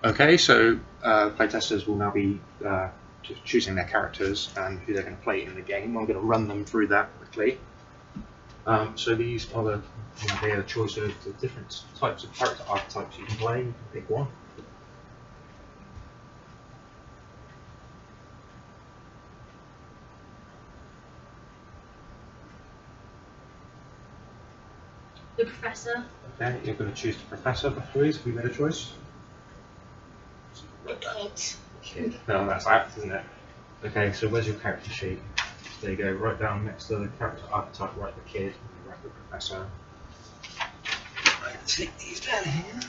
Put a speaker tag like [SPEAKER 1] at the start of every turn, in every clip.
[SPEAKER 1] Okay, so playtesters will now be choosing their characters and who they're going to play in the game. I'm going to run them through that quickly. So these are the choice of the different types of character archetypes you can play. You can pick one.
[SPEAKER 2] The Professor.
[SPEAKER 1] Okay, you're going to choose the Professor, Louise. Have you made a choice?
[SPEAKER 3] The kid.
[SPEAKER 1] No, that's act, isn't it? Okay, so where's your character sheet? There you go, right down next to the character archetype, write the kid, and write the Professor. Right, take these down here.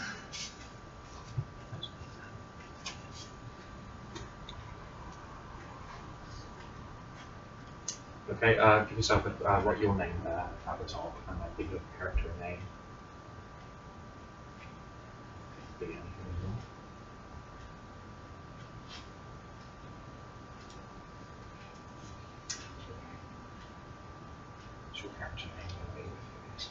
[SPEAKER 1] Okay, give yourself write your name there at the top, and then give your character a name. Be anything as well. What's your character name going to be with this?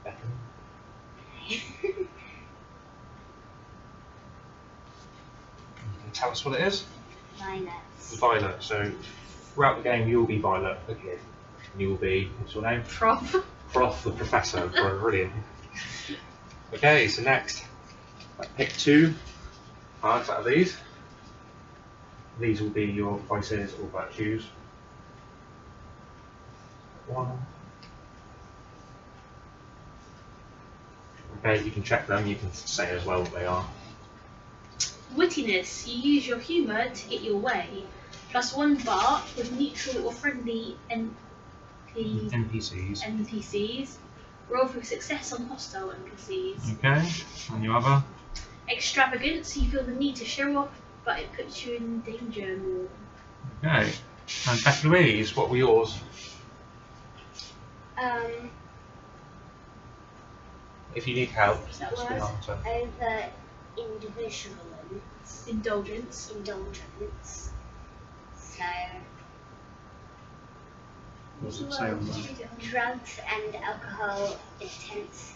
[SPEAKER 1] Beckham? Tell us what it is?
[SPEAKER 3] Violet.
[SPEAKER 1] Violet. So throughout the game, you'll be Violet, the kid. And you will be, what's your name?
[SPEAKER 2] Prof.
[SPEAKER 1] Prof, the Professor. Brilliant. Okay, so next, pick two cards out of these. These will be your vices or virtues. One. Okay, you can check them. You can say as well what they are.
[SPEAKER 2] Wittiness. You use your humour to get your way. +1 bar with neutral or friendly NPCs. Roll for success on hostile NPCs.
[SPEAKER 1] Okay, and your other?
[SPEAKER 2] Extravagance. You feel the need to show off, but it puts you in danger more.
[SPEAKER 1] Okay, and Beth Louise, what were yours? If you need help,
[SPEAKER 3] Was over
[SPEAKER 2] Indulgence.
[SPEAKER 3] So
[SPEAKER 1] what does it say on that?
[SPEAKER 3] drugs and alcohol intense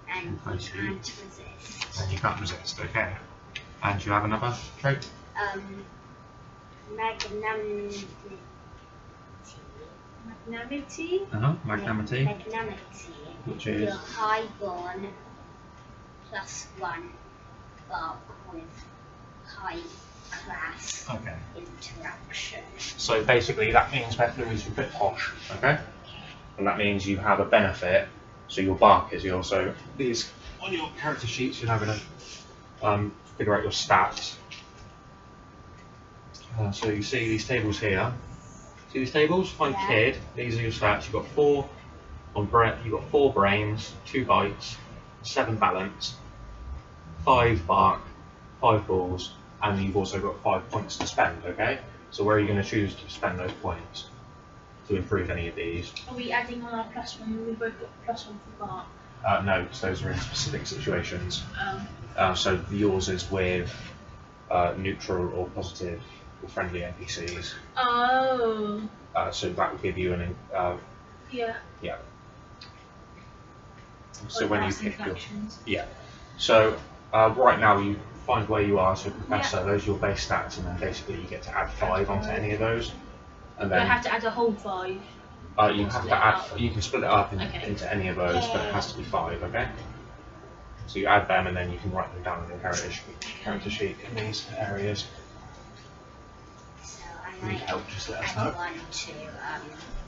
[SPEAKER 3] and
[SPEAKER 1] I
[SPEAKER 3] you
[SPEAKER 1] see.
[SPEAKER 3] can't resist.
[SPEAKER 1] And you can't resist, okay. And you have another trait?
[SPEAKER 3] Magnanimity.
[SPEAKER 2] Magnanimity.
[SPEAKER 1] Magnanimity.
[SPEAKER 3] Magnanimity.
[SPEAKER 1] Which is?
[SPEAKER 3] Your highborn +1 bark with high class
[SPEAKER 1] Okay.
[SPEAKER 3] interaction.
[SPEAKER 1] So basically that means Beth Louise is a bit posh, okay? And that means you have a benefit, so your bark is yours. So these, on your character sheets, you're now going to figure out your stats. So you see these tables here. See these tables? Find
[SPEAKER 3] Yeah.
[SPEAKER 1] kid, these are your stats. You've got 4 on you've got 4 brains, 2 bites, 7 balance, 5 bark, 5 balls, and you've also got 5 points to spend, okay? So where are you going to choose to spend those points to improve any of these?
[SPEAKER 2] Are we adding on our +1? We both got +1 for bar.
[SPEAKER 1] No, because those are in specific situations.
[SPEAKER 2] Oh.
[SPEAKER 1] So yours is with neutral or positive or friendly NPCs.
[SPEAKER 2] Oh.
[SPEAKER 1] So that will give you an
[SPEAKER 2] Yeah.
[SPEAKER 1] yeah. So
[SPEAKER 2] Like
[SPEAKER 1] when you
[SPEAKER 2] lasting
[SPEAKER 1] pick your
[SPEAKER 2] collections.
[SPEAKER 1] yeah. So right now you find where you are. So Professor,
[SPEAKER 2] Yeah.
[SPEAKER 1] those are your base stats, and then basically you get to add 5 onto any of those, and
[SPEAKER 2] Do I
[SPEAKER 1] then
[SPEAKER 2] have to add a whole 5?
[SPEAKER 1] you have
[SPEAKER 2] split
[SPEAKER 1] to
[SPEAKER 2] it
[SPEAKER 1] add.
[SPEAKER 2] up?
[SPEAKER 1] You can split it up
[SPEAKER 2] Okay.
[SPEAKER 1] into any of those, but it has to be 5. Okay. So you add them, and then you can write them down on your character sheet in these areas.
[SPEAKER 3] So
[SPEAKER 1] If
[SPEAKER 3] I
[SPEAKER 1] you need
[SPEAKER 3] might
[SPEAKER 1] help, just let us
[SPEAKER 3] add
[SPEAKER 1] know.
[SPEAKER 3] one to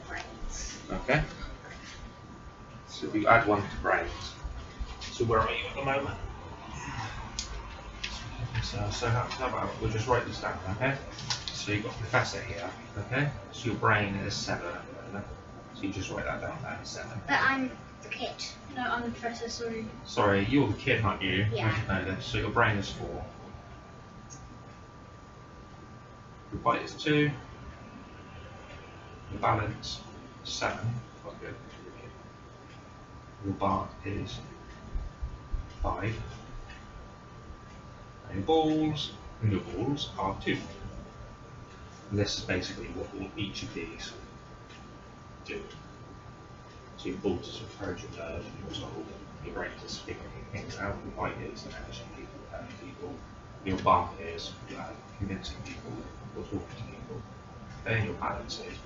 [SPEAKER 3] brains.
[SPEAKER 1] Okay. So you add 1 to brains. So where are you at the moment? So how about we'll just write this down, okay? So you've got Professor here, okay? So your brain is 7. So you just write that down there, 7.
[SPEAKER 3] But I'm the kid.
[SPEAKER 2] No, I'm the Professor, sorry.
[SPEAKER 1] Sorry, you're the kid, aren't you?
[SPEAKER 3] Yeah.
[SPEAKER 1] I should know this. So your brain is 4. Your bite is 2. Your balance 7. Quite good. Your bark is 5. And your balls are 2. And this is basically what all each of these do. So your balls is encourage your nerve, your resolve, your brain is figuring things out, your bite is managing people, helping people, your bark is convincing people or talking to people, then your balance is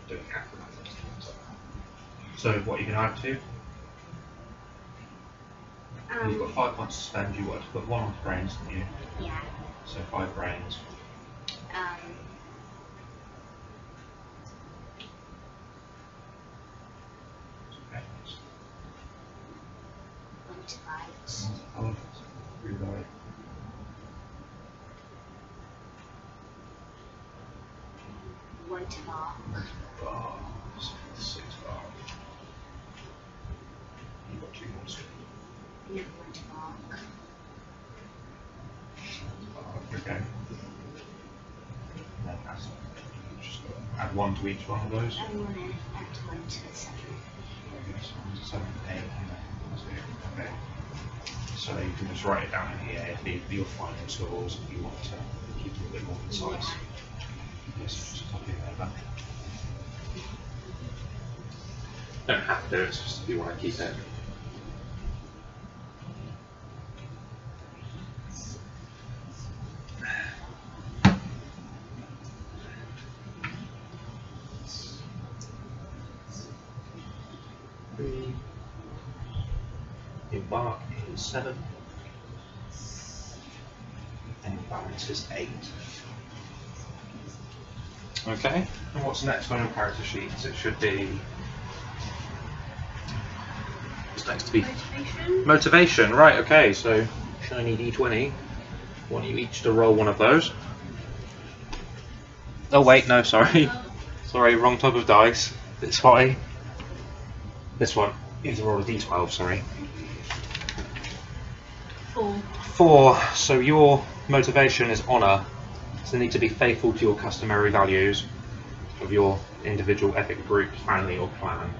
[SPEAKER 1] doing acrobatics and things like that. So what are you going to add to? You've got 5 points to spend, you want to put 1 on the brains, didn't you?
[SPEAKER 3] Yeah.
[SPEAKER 1] So 5 brains. Okay.
[SPEAKER 3] Motivates.
[SPEAKER 1] Rewrite.
[SPEAKER 3] Motivac.
[SPEAKER 1] Bar. 6 bar. You've got 2 more to do.
[SPEAKER 3] No motivac.
[SPEAKER 1] Okay. Then just add 1 to each one of those.
[SPEAKER 3] I want to add 1 to the 7.
[SPEAKER 1] Okay, 7, 8, and then 2. Okay. So you can just write it down in here if your final scores if you want to keep it a bit more concise. Yes, just copy that back. Don't have to, it's just if you want to keep it. Your bark is 7, and your balance is 8. Okay, and what's next on your character sheets? It should be. What's next to be?
[SPEAKER 2] Motivation.
[SPEAKER 1] Motivation, right, okay, so shiny d20. I want you each to roll one of those. Oh, wait, no, sorry. Sorry, wrong type of dice. It's why. This one. You have to roll a d12, sorry.
[SPEAKER 2] 4.
[SPEAKER 1] 4. So your motivation is honour. So you need to be faithful to your customary values of your individual epic group, family or clan.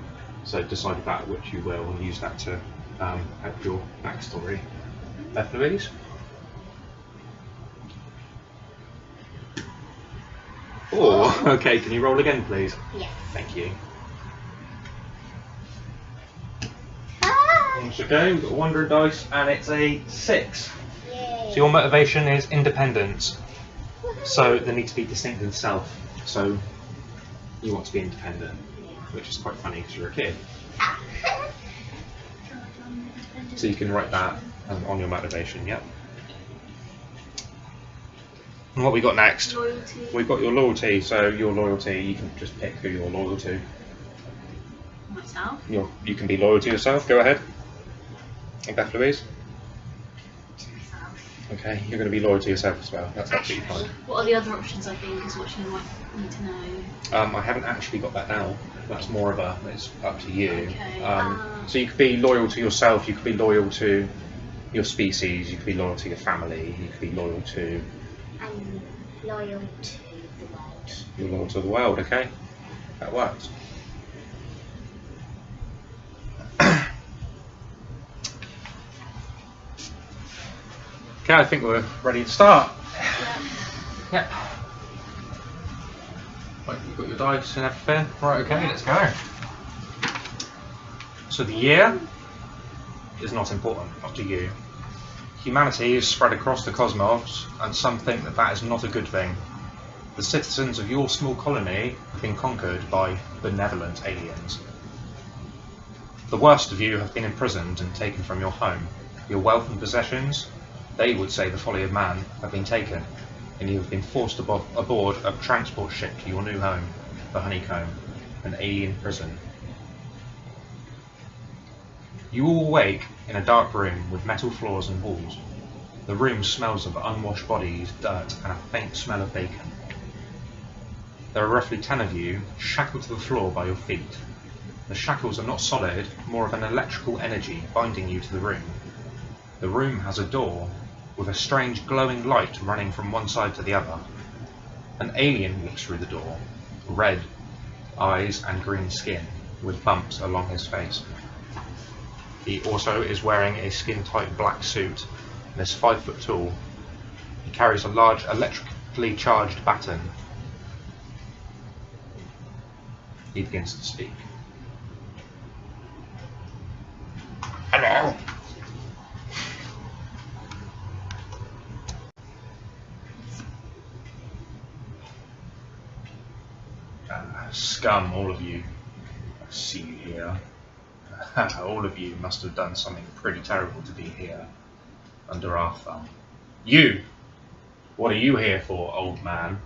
[SPEAKER 1] So decide about which you will and use that to help your backstory. Beth Louise? 4. Okay, can you roll again please?
[SPEAKER 3] Yes.
[SPEAKER 1] Thank you.
[SPEAKER 3] Ah!
[SPEAKER 1] That's okay, we've got a wandering dice and it's a 6.
[SPEAKER 3] Yay.
[SPEAKER 1] So your motivation is independence. So they need to be distinct in self. So you want to be independent, which is quite funny because you're a kid. So you can write that on your motivation, yep. And what we got next?
[SPEAKER 2] Loyalty.
[SPEAKER 1] We've got your loyalty. So your loyalty, you can just pick who you're loyal to.
[SPEAKER 2] Myself.
[SPEAKER 1] You can be loyal to yourself. Go ahead. And Beth Louise. Okay, you're going to be loyal to yourself as well. That's absolutely fine.
[SPEAKER 2] What are the other options? I think is what you might need to know.
[SPEAKER 1] I haven't actually got that down. That's more of a. It's up to you.
[SPEAKER 2] Okay.
[SPEAKER 1] So you could be loyal to yourself. You could be loyal to your species. You could be loyal to your family. You could be loyal to.
[SPEAKER 3] I'm loyal to the world.
[SPEAKER 1] You're loyal to the world. Okay, that works. Okay, I think we're ready to start.
[SPEAKER 2] Yeah.
[SPEAKER 1] Yeah. Right, you've got your dice and everything. Right, okay, let's go. So the year is not important, not to you. Humanity is spread across the cosmos, and some think that that is not a good thing. The citizens of your small colony have been conquered by benevolent aliens. The worst of you have been imprisoned and taken from your home. Your wealth and possessions, they would say the folly of man, have been taken, and you have been forced aboard a transport ship to your new home, the Honeycomb, an alien prison. You all awake in a dark room with metal floors and walls. The room smells of unwashed bodies, dirt, and a faint smell of bacon. There are roughly 10 of you, shackled to the floor by your feet. The shackles are not solid, more of an electrical energy binding you to the room. The room has a door, with a strange glowing light running from one side to the other. An alien looks through the door, red eyes and green skin, with bumps along his face. He also is wearing a skin-tight black suit and is 5 foot tall. He carries a large electrically charged baton. He begins to speak. Hello. Scum, all of you. I see you here. All of you must have done something pretty terrible to be here, under our thumb. You! What are you here for, old man?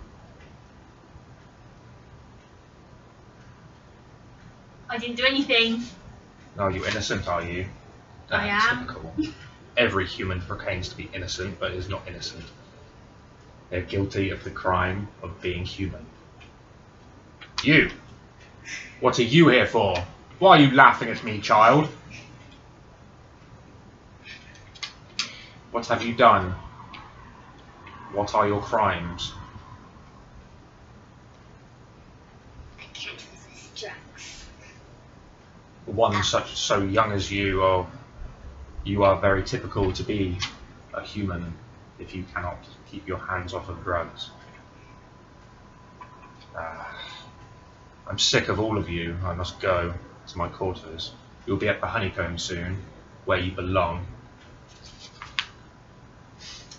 [SPEAKER 2] I didn't do anything.
[SPEAKER 1] Are you innocent, are you?
[SPEAKER 2] I am.
[SPEAKER 1] Typical. Every human proclaims to be innocent, but is not innocent. They're guilty of the crime of being human. You! What are you here for? Why are you laughing at me, child? What have you done? What are your crimes?
[SPEAKER 3] I can't resist drugs.
[SPEAKER 1] One so young as you are very typical to be a human if you cannot keep your hands off of drugs. I'm sick of all of you. I must go to my quarters. You'll be at the honeycomb soon, where you belong.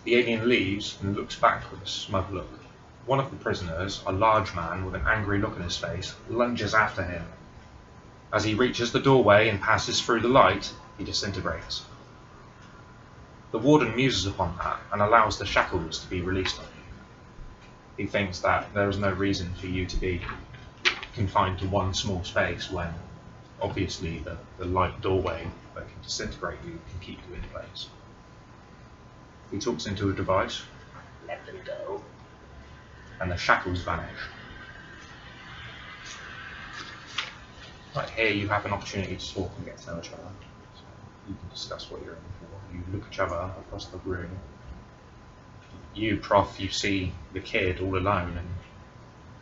[SPEAKER 1] The alien leaves and looks back with a smug look. One of the prisoners, a large man with an angry look on his face, lunges after him. As he reaches the doorway and passes through the light, he disintegrates. The warden muses upon that and allows the shackles to be released on you. He thinks that there is no reason for you to be confined to one small space when, obviously, the light doorway that can disintegrate you can keep you in place. He talks into a device, let them go, and the shackles vanish. Right here you have an opportunity to talk and get to know each other. So you can discuss what you're in for. You look at each other across the room. You, Prof, you see the kid all alone and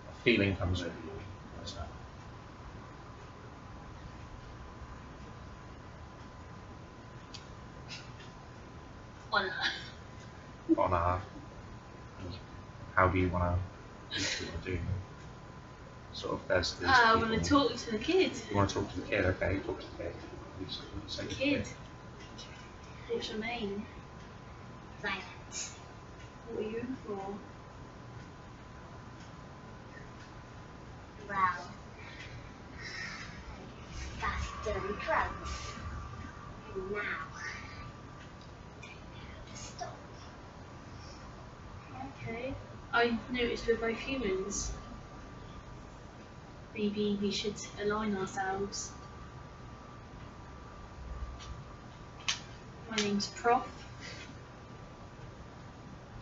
[SPEAKER 1] a feeling comes over you. What is that?
[SPEAKER 2] Honour.
[SPEAKER 1] Honour. How do you want to do? Sort of, there's
[SPEAKER 2] I want to talk to the kid.
[SPEAKER 1] You want to talk to the kid? Okay, talk to the kid. You say to the
[SPEAKER 2] Kid. What's your name?
[SPEAKER 3] Violet.
[SPEAKER 2] What are you in for?
[SPEAKER 3] Well, fast doing drugs. And now, I don't know how to stop.
[SPEAKER 2] Okay. I noticed we're both humans. Maybe we should align ourselves. My name's Prof.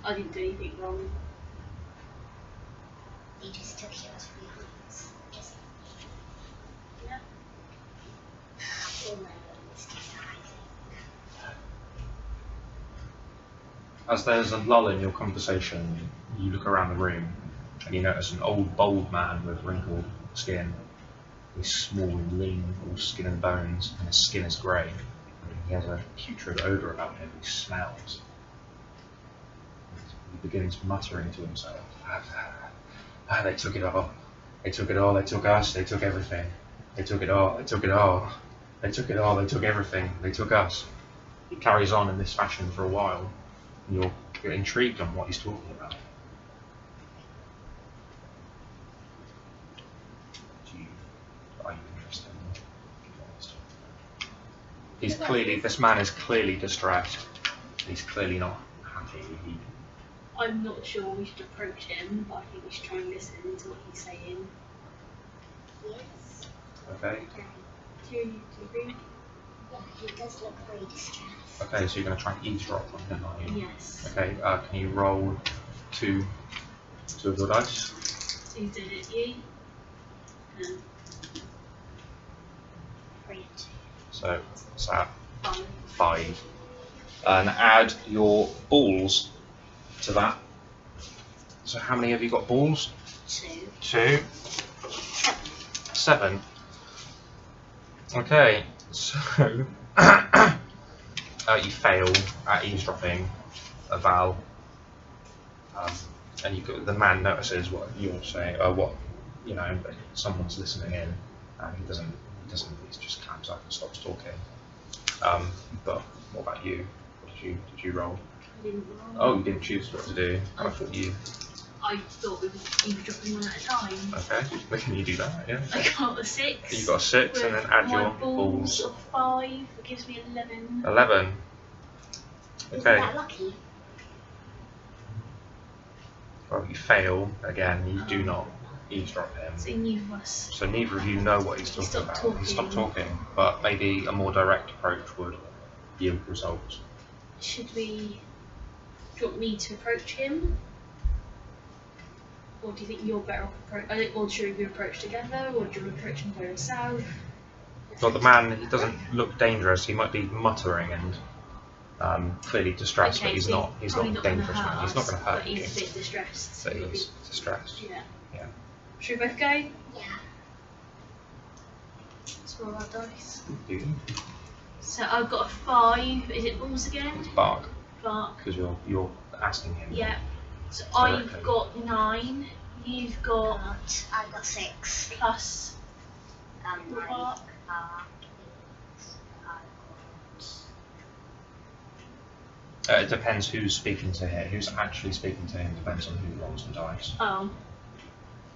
[SPEAKER 2] I didn't do anything wrong.
[SPEAKER 3] You just took yours from your hands. Just
[SPEAKER 2] Yeah.
[SPEAKER 3] all my bones deciding.
[SPEAKER 1] As there's a lull in your conversation, you look around the room and you notice an old, bald man with wrinkled skin. He's small and lean, all skin and bones, and his skin is grey. He has a putrid odour about him. He smells. He begins muttering to himself. They took it all. They took it all. They took us. They took everything. They took it all. They took it all. They took it all. They took everything. They took us. He carries on in this fashion for a while, and you're intrigued on what he's talking about. Are you interested in what he's talking about? This man is clearly distressed. He's clearly not happy.
[SPEAKER 2] I'm not sure we should approach him, but I think we should try and listen to what he's saying.
[SPEAKER 3] Yes.
[SPEAKER 1] Okay.
[SPEAKER 2] Do you agree with me?
[SPEAKER 3] Yeah, he does look very distressed.
[SPEAKER 1] Okay, so you're going to try and eavesdrop on him, are you?
[SPEAKER 2] Yes.
[SPEAKER 1] Okay, can you roll two of your dice?
[SPEAKER 2] So you did it, you?
[SPEAKER 3] 3 and 2.
[SPEAKER 1] So, what's that?
[SPEAKER 2] 5.
[SPEAKER 1] 5. And add your balls to that. So how many have you got balls?
[SPEAKER 3] 2.
[SPEAKER 1] 2. 7. Okay, so you fail at eavesdropping, Val, and the man notices what you're saying, or what someone's listening in, and he doesn't. He just clams up and stops talking. But what about you? What did you roll?
[SPEAKER 2] I didn't roll.
[SPEAKER 1] Oh, you didn't choose what to do. I thought you.
[SPEAKER 2] I thought we were dropping one at a time.
[SPEAKER 1] Okay, when can you do that? Yeah.
[SPEAKER 2] I got a 6.
[SPEAKER 1] You got a 6, and then add
[SPEAKER 2] my
[SPEAKER 1] your
[SPEAKER 2] balls
[SPEAKER 1] balls.
[SPEAKER 2] of 5. It gives me 11.
[SPEAKER 1] 11.
[SPEAKER 3] Isn't
[SPEAKER 1] Okay.
[SPEAKER 3] that lucky?
[SPEAKER 1] Well, you fail again. You do not eavesdrop him.
[SPEAKER 2] So neither of us.
[SPEAKER 1] So neither of you know what he's talking
[SPEAKER 2] stopped
[SPEAKER 1] about.
[SPEAKER 2] talking.
[SPEAKER 1] He stopped talking, but maybe a more direct approach would yield results.
[SPEAKER 2] Should we? Do you want me to approach him? Or do you think you're better off approach? Or should we approach together? Or do you want to approach him by yourself?
[SPEAKER 1] Well, the man, he doesn't look dangerous. He might be muttering and clearly distressed,
[SPEAKER 2] Okay,
[SPEAKER 1] but he's
[SPEAKER 2] so
[SPEAKER 1] not. He's not a dangerous man. He's not going to hurt
[SPEAKER 2] but
[SPEAKER 1] you.
[SPEAKER 2] he's a bit distressed.
[SPEAKER 1] So he's distressed.
[SPEAKER 2] Yeah.
[SPEAKER 1] Yeah.
[SPEAKER 2] Should we both go?
[SPEAKER 3] Yeah.
[SPEAKER 2] Let's roll our dice.
[SPEAKER 1] Do you?
[SPEAKER 2] So I've got a 5. Is it balls again?
[SPEAKER 1] It's bark
[SPEAKER 2] Bark.
[SPEAKER 1] because you're asking him.
[SPEAKER 2] Yeah. So
[SPEAKER 1] Directly.
[SPEAKER 2] I've got 9. You've got
[SPEAKER 3] I've got 6.
[SPEAKER 2] plus
[SPEAKER 3] I've
[SPEAKER 2] bark.
[SPEAKER 3] got
[SPEAKER 1] It depends who's speaking to him. Who's actually speaking to him depends on who rolls the dice.
[SPEAKER 2] Oh,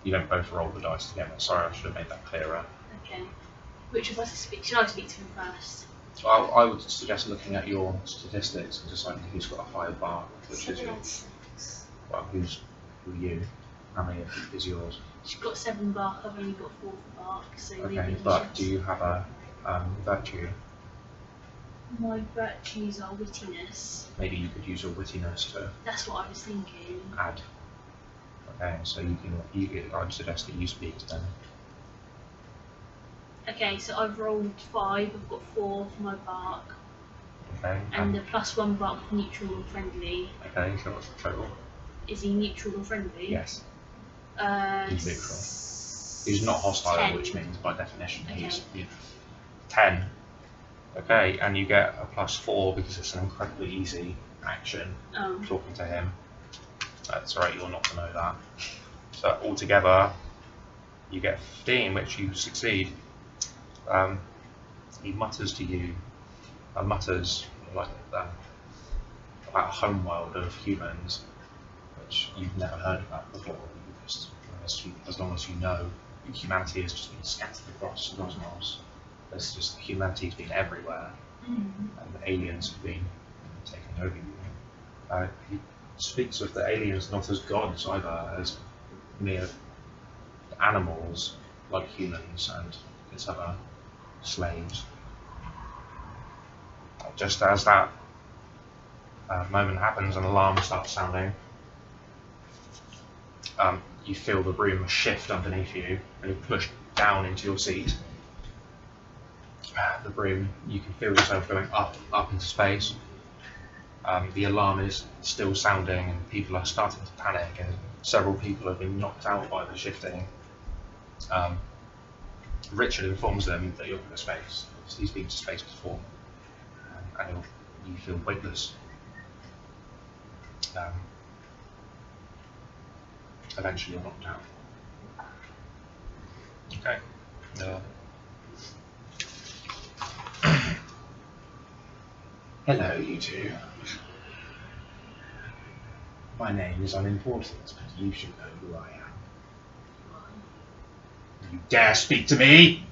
[SPEAKER 1] You don't both roll the dice together. Sorry, I should have made that clearer.
[SPEAKER 2] okay. Which of us is speak? Should I speak to him first?
[SPEAKER 1] So I would suggest looking at your statistics and deciding who's got a higher bar, which is your. Well, who are you? How many is yours?
[SPEAKER 2] She's got 7 bark. I've only got 4 for bark. So
[SPEAKER 1] Okay,
[SPEAKER 2] maybe
[SPEAKER 1] but do you have a virtue?
[SPEAKER 2] My virtues are wittiness.
[SPEAKER 1] Maybe you could use your wittiness to
[SPEAKER 2] That's what I was thinking.
[SPEAKER 1] add. Okay, so I'd suggest that you speak to them.
[SPEAKER 2] Okay, so I've rolled 5. I've got 4 for my bark,
[SPEAKER 1] Okay.
[SPEAKER 2] and the +1 bark for neutral and friendly.
[SPEAKER 1] Okay, so what's the total?
[SPEAKER 2] Is he neutral or friendly?
[SPEAKER 1] Yes. He's neutral. He's not hostile,
[SPEAKER 2] 10.
[SPEAKER 1] which means by definition he's
[SPEAKER 2] Okay.
[SPEAKER 1] neutral. 10. Okay, and you get a +4 because it's an incredibly easy action talking to him. That's right, you're not to know that. So altogether, you get 15, which you succeed. He mutters to you, mutters like about a homeworld of humans, which you've never heard about before. As long as you know, humanity has just been scattered across the cosmos. There's just humanity's been everywhere, and the aliens have been taking over you. He speaks of the aliens not as gods either, as mere animals like humans and his other slaves. Just as that moment happens, an alarm starts sounding. You feel the room shift underneath you, and you're pushed down into your seat. The room, you can feel yourself going up into space. The alarm is still sounding, and people are starting to panic, and several people have been knocked out by the shifting. Richard informs them that you're going to space. He's been to space before, and you feel weightless. Eventually you're knocked out. Okay. Hello, you two. My name is unimportant, but you should know who I am. You dare speak to me?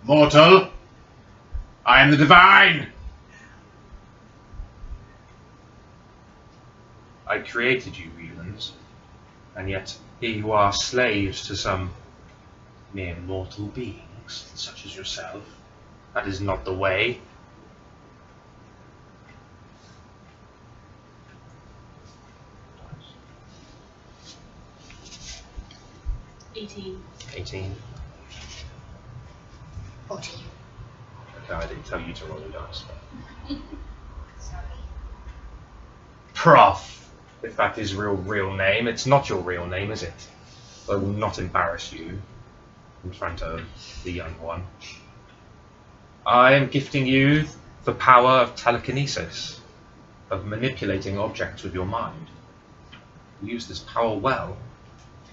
[SPEAKER 1] Mortal! I am the divine! I created you, humans, and yet here you are slaves to some mere mortal beings, such as yourself. That is not the way.
[SPEAKER 2] $18.
[SPEAKER 1] 18.
[SPEAKER 3] 14.
[SPEAKER 1] Okay, I didn't tell you to roll the dice.
[SPEAKER 3] Sorry.
[SPEAKER 1] Prof! If that is your real name, it's not your real name, is it? I will not embarrass you in front of the young one. I am gifting you the power of telekinesis, of manipulating objects with your mind. Use this power well,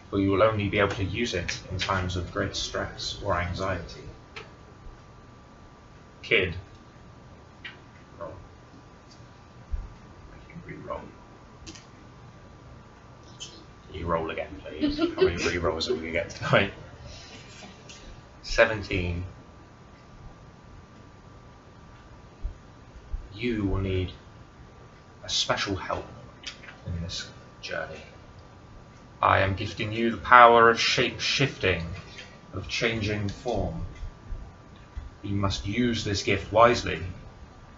[SPEAKER 1] for you will only be able to use it in times of great stress or anxiety. Kid, Reroll. Can you roll again, please? How many rerolls are we going to get tonight? 17. You will need a special help in this journey. I am gifting you the power of shape-shifting, of changing form. You must use this gift wisely,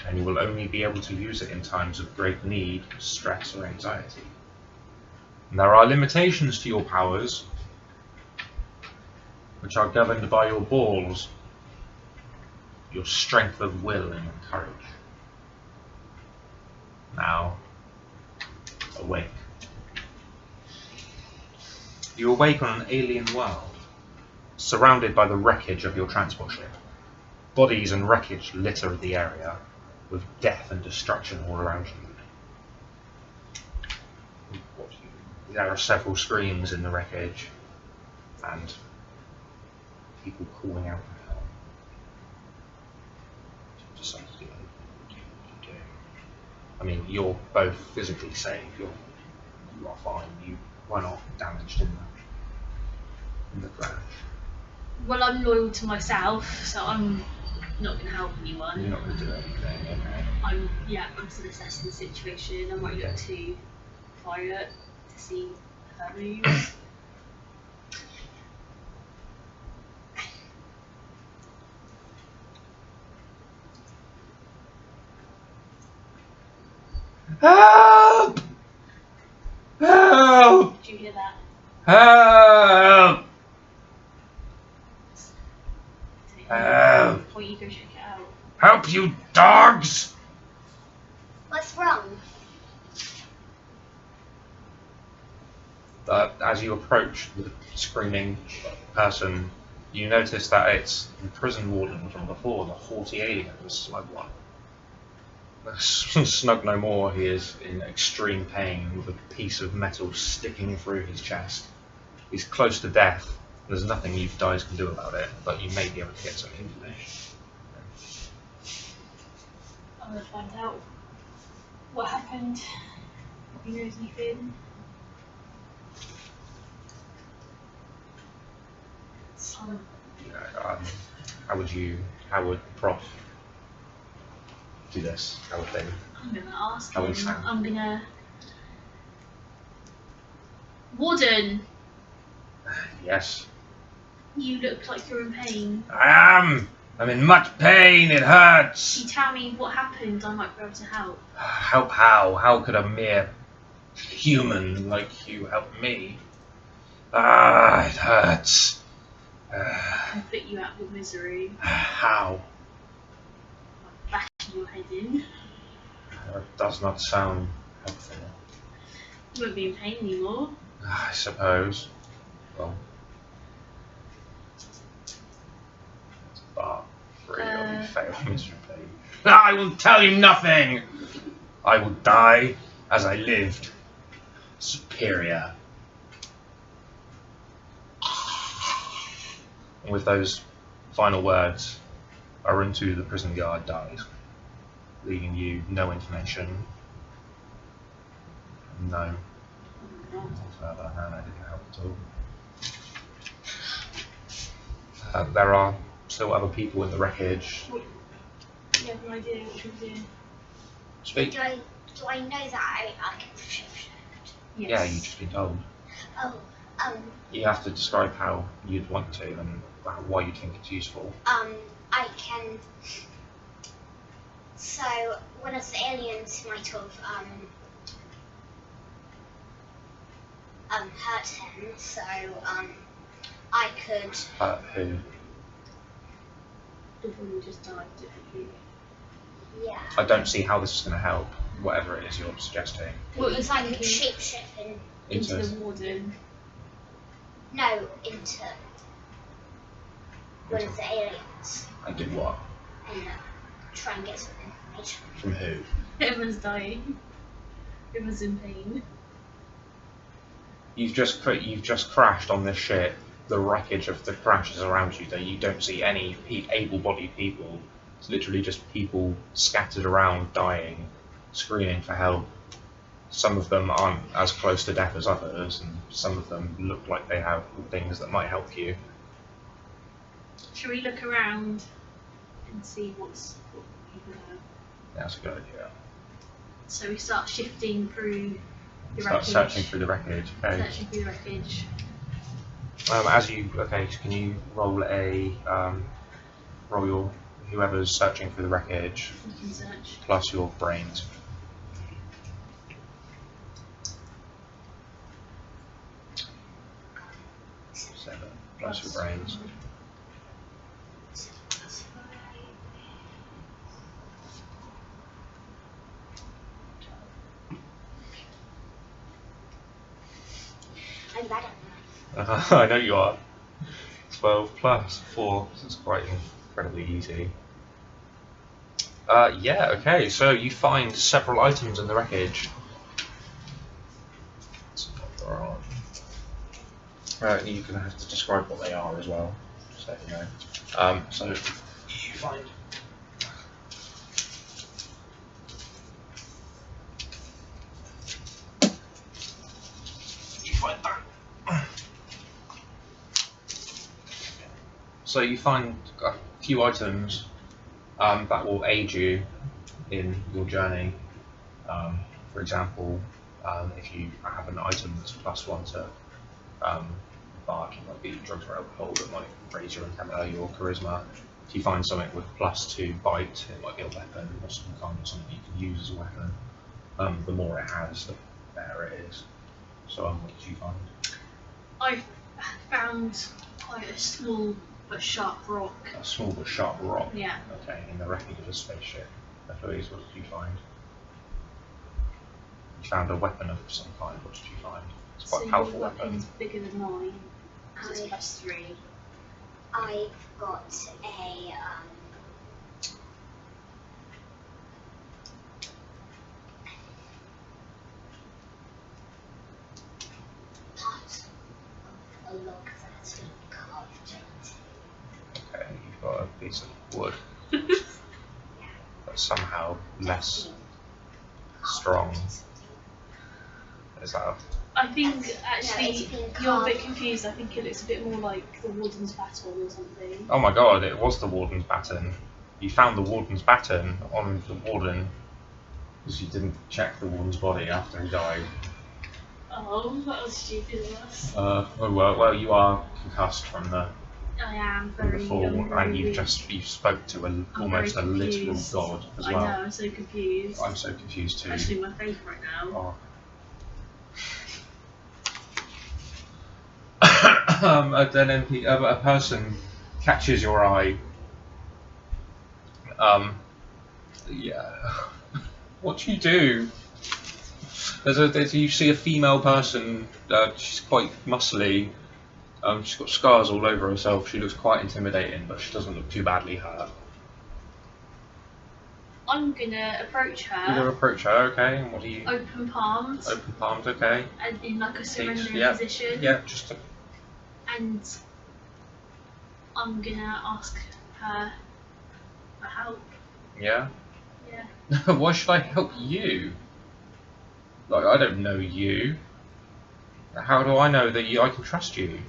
[SPEAKER 1] and you will only be able to use it in times of great need, stress, or anxiety. And there are limitations to your powers, which are governed by your balls, your strength of will and courage. Now, awake. You awake on an alien world, surrounded by the wreckage of your transport ship. Bodies and wreckage litter the area, with death and destruction all around you. There are several screams in the wreckage, and people calling out for help. Decide to do it. I mean, you're both physically safe. You are fine. You were not damaged in the crash.
[SPEAKER 2] Well, I'm loyal to myself, so I'm not going to help anyone.
[SPEAKER 1] You're not going to do anything, okay?
[SPEAKER 2] I'm still assessing the situation. I might look to Violet to see her moves.
[SPEAKER 1] Help! Help!
[SPEAKER 2] Did you hear that?
[SPEAKER 1] Help! Help!
[SPEAKER 2] Before you go check it out.
[SPEAKER 1] Help, you dogs!
[SPEAKER 3] What's wrong?
[SPEAKER 1] As you approach the screaming person, you notice that it's the prison warden from before, the haughty alien, the smug one. Snug no more, he is in extreme pain with a piece of metal sticking through his chest. He's close to death. There's nothing you guys can do about it, but you may be able to get some information.
[SPEAKER 2] I'm going to find out what happened. If he knows anything.
[SPEAKER 1] How would Prof do this? How would they?
[SPEAKER 2] I'm going to ask
[SPEAKER 1] How would
[SPEAKER 2] him.
[SPEAKER 1] Sam?
[SPEAKER 2] I'm going to... Warden,
[SPEAKER 1] Yes.
[SPEAKER 2] you look like you're in pain.
[SPEAKER 1] I am! I'm in much pain, it hurts!
[SPEAKER 2] Can you tell me what happened? I might be able to help.
[SPEAKER 1] Help how? How could a mere human like you help me? Ah, it hurts.
[SPEAKER 2] I put you out of your misery.
[SPEAKER 1] How?
[SPEAKER 2] Bash your head in.
[SPEAKER 1] That does not sound helpful.
[SPEAKER 2] You won't be in pain anymore.
[SPEAKER 1] I suppose. Well, it's bar 3 or you fail miserably. I will tell you nothing! I will die as I lived. Superior. And with those final words, Aruntu, the prison guard, dies, leaving you no information. No. Further, and I didn't help at all. There are still other people in the wreckage.
[SPEAKER 2] You have no idea what you're doing.
[SPEAKER 1] Speak.
[SPEAKER 3] Do I know that I can shapeshift?
[SPEAKER 2] Yes.
[SPEAKER 1] Yeah, you've just been told.
[SPEAKER 3] Oh,
[SPEAKER 1] You have to describe how you'd want to and why you think it's useful.
[SPEAKER 3] I can. So one of the aliens might have hurt him. So I could.
[SPEAKER 1] Who?
[SPEAKER 2] The one who just died, didn't
[SPEAKER 3] Yeah.
[SPEAKER 1] I don't see how this is going to help, whatever it is you're suggesting.
[SPEAKER 2] What
[SPEAKER 3] Because
[SPEAKER 2] you
[SPEAKER 3] I could
[SPEAKER 2] thinking?
[SPEAKER 3] shapeshift
[SPEAKER 2] Into the warden.
[SPEAKER 3] into one of the aliens
[SPEAKER 1] I did what?
[SPEAKER 3] and try and get some information.
[SPEAKER 1] From who?
[SPEAKER 2] Everyone's dying. Everyone's in pain.
[SPEAKER 1] You've just crashed on this ship. The wreckage of the crash is around you. That you don't see any able-bodied people. It's literally just people scattered around, dying, screaming for help. Some of them aren't as close to death as others, and some of them look like they have things that might help you.
[SPEAKER 2] Should we look around and see what people have?
[SPEAKER 1] That's a good idea.
[SPEAKER 2] So we start shifting through the
[SPEAKER 1] Start
[SPEAKER 2] wreckage.
[SPEAKER 1] searching through the wreckage. Okay.
[SPEAKER 2] Searching through the wreckage.
[SPEAKER 1] Can you roll roll your whoever's searching through the wreckage
[SPEAKER 2] We can search.
[SPEAKER 1] plus your brains. 7 plus your brains.
[SPEAKER 3] I'm bad at math.
[SPEAKER 1] I know you are. 12 plus 4. This is quite incredibly easy. Yeah, okay, so you find several items in the wreckage. You're going to have to describe what they are as well, just so you know. So you find... that. So you find a few items that will aid you in your journey. For example, if you have an item that's +1 to bark, it might be drugs or alcohol that might raise your your charisma. If you find something with +2 bite, it might be a weapon or some kind of something you can use as a weapon. The more it has, the better it is. So what did you find?
[SPEAKER 2] I found quite a small but sharp rock.
[SPEAKER 1] A small but sharp rock.
[SPEAKER 2] Yeah.
[SPEAKER 1] Okay, in the wreckage of a spaceship. Louise, what did you find? You found a weapon of some kind. What did you find? It's quite a powerful
[SPEAKER 2] your
[SPEAKER 1] weapon.
[SPEAKER 2] weapon's bigger than mine. Because it's +3.
[SPEAKER 3] I've got a part of a log that's been carved into.
[SPEAKER 1] Okay, you've got a piece of wood that's somehow less strong. Is that
[SPEAKER 2] I think actually
[SPEAKER 3] it's been
[SPEAKER 2] you're a bit
[SPEAKER 3] carved.
[SPEAKER 2] confused. I think it looks a bit more like the Warden's baton or something.
[SPEAKER 1] Oh my god, it was the Warden's baton. You found the Warden's baton on the Warden because you didn't check the Warden's body after he died.
[SPEAKER 2] Oh, that was stupid of us.
[SPEAKER 1] Well, you are concussed from the
[SPEAKER 2] I am
[SPEAKER 1] from
[SPEAKER 2] very
[SPEAKER 1] the fall,
[SPEAKER 2] young, very
[SPEAKER 1] and you
[SPEAKER 2] weak.
[SPEAKER 1] spoke to almost a
[SPEAKER 2] very
[SPEAKER 1] literal
[SPEAKER 2] confused.
[SPEAKER 1] god as
[SPEAKER 2] I
[SPEAKER 1] well.
[SPEAKER 2] know, I'm so confused.
[SPEAKER 1] I'm so confused too.
[SPEAKER 2] Especially my face right now.
[SPEAKER 1] Oh. A person catches your eye. Yeah. What do you do? You see a female person. She's quite muscly. She's got scars all over herself. She looks quite intimidating, but she doesn't look too badly hurt.
[SPEAKER 2] I'm gonna approach
[SPEAKER 1] You're gonna
[SPEAKER 2] her,
[SPEAKER 1] approach her, okay? And what do you?
[SPEAKER 2] open palms,
[SPEAKER 1] Open palms, okay?
[SPEAKER 2] and in like a surrendering
[SPEAKER 1] Yeah.
[SPEAKER 2] position,
[SPEAKER 1] Yeah, just to...
[SPEAKER 2] and I'm gonna ask her for help.
[SPEAKER 1] Yeah.
[SPEAKER 2] Yeah.
[SPEAKER 1] Why should I help you? Like, I don't know you. How do I know that I can trust you?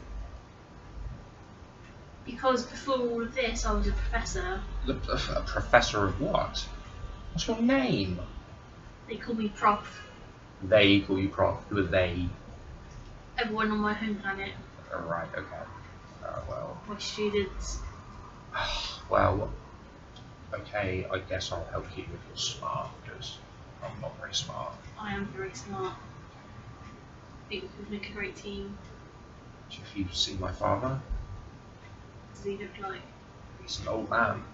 [SPEAKER 2] Because before all of this, I was a professor.
[SPEAKER 1] A professor of what? What's your name?
[SPEAKER 2] They call me Prof.
[SPEAKER 1] They call you Prof. Who are they?
[SPEAKER 2] Everyone on my home planet,
[SPEAKER 1] Right, okay. Well,
[SPEAKER 2] my students.
[SPEAKER 1] well, okay, I guess I'll help you if you're smart, because I'm not very smart.
[SPEAKER 2] I am very smart. I think we could make a great team.
[SPEAKER 1] If you see my father,
[SPEAKER 2] What does he look like?
[SPEAKER 1] he's an old man.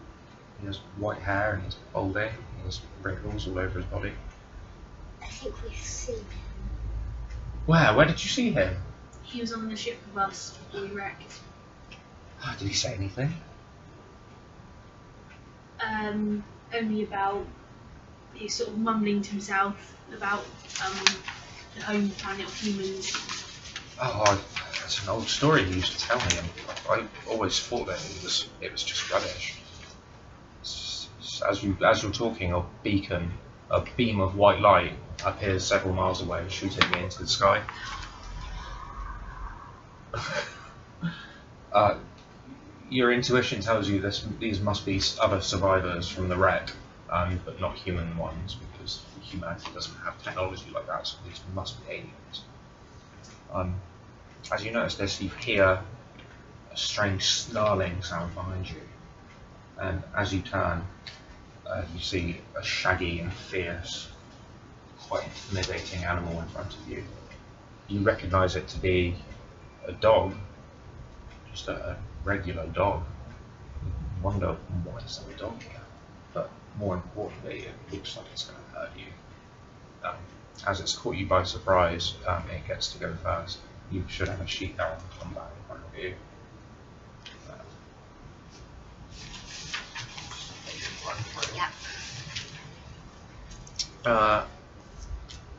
[SPEAKER 1] He has white hair and he's balding. He has wrinkles all over his body.
[SPEAKER 3] I think we've seen him.
[SPEAKER 1] Where did you see him?
[SPEAKER 2] He was on the ship with us before we wrecked.
[SPEAKER 1] Did he say anything?
[SPEAKER 2] Only about, he's sort of mumbling to himself about the home planet of humans.
[SPEAKER 1] Oh, that's an old story he used to tell me. I always thought that it was just rubbish. As you're talking, a beacon a beam of white light appears several miles away, shooting into the sky. Your intuition tells you these must be other survivors from the wreck, but not human ones, because humanity doesn't have technology like that, so these must be aliens. As you notice this, you hear a strange snarling sound behind you, and as you turn, you see a shaggy and fierce, quite intimidating animal in front of you. You recognise it to be a dog, just a regular dog. You wonder why is there a dog here, but more importantly, it looks like it's going to hurt you. As it's caught you by surprise, it gets to go first. You should have a sheet there on combat in front of you.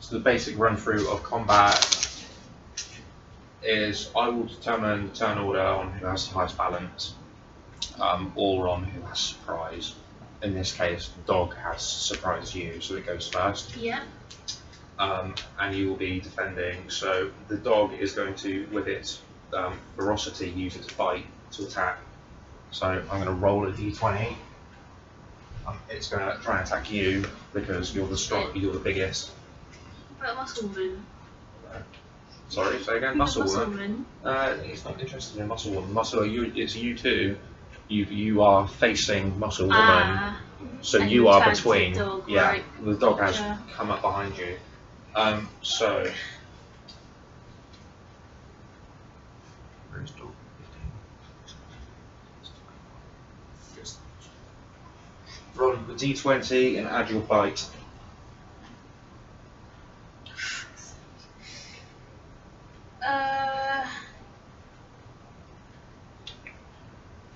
[SPEAKER 1] So the basic run through of combat is I will determine the turn order on who has the highest balance, or on who has surprise. In this case, the dog has surprised you, so it goes first.
[SPEAKER 2] Yeah.
[SPEAKER 1] And you will be defending. So the dog is going to, with its ferocity, use its bite to attack. So I'm going to roll a d20. It's going to try and attack you because you're the biggest.
[SPEAKER 2] But muscle woman.
[SPEAKER 1] Sorry, say again. Muscle
[SPEAKER 2] woman.
[SPEAKER 1] He's not interested in muscle woman. It's you two. You are facing muscle woman. So
[SPEAKER 2] and
[SPEAKER 1] you are between.
[SPEAKER 2] The dog,
[SPEAKER 1] yeah,
[SPEAKER 2] right?
[SPEAKER 1] the dog has come up behind you. So. Where's dog? 15. Roll the d20 and add your bite.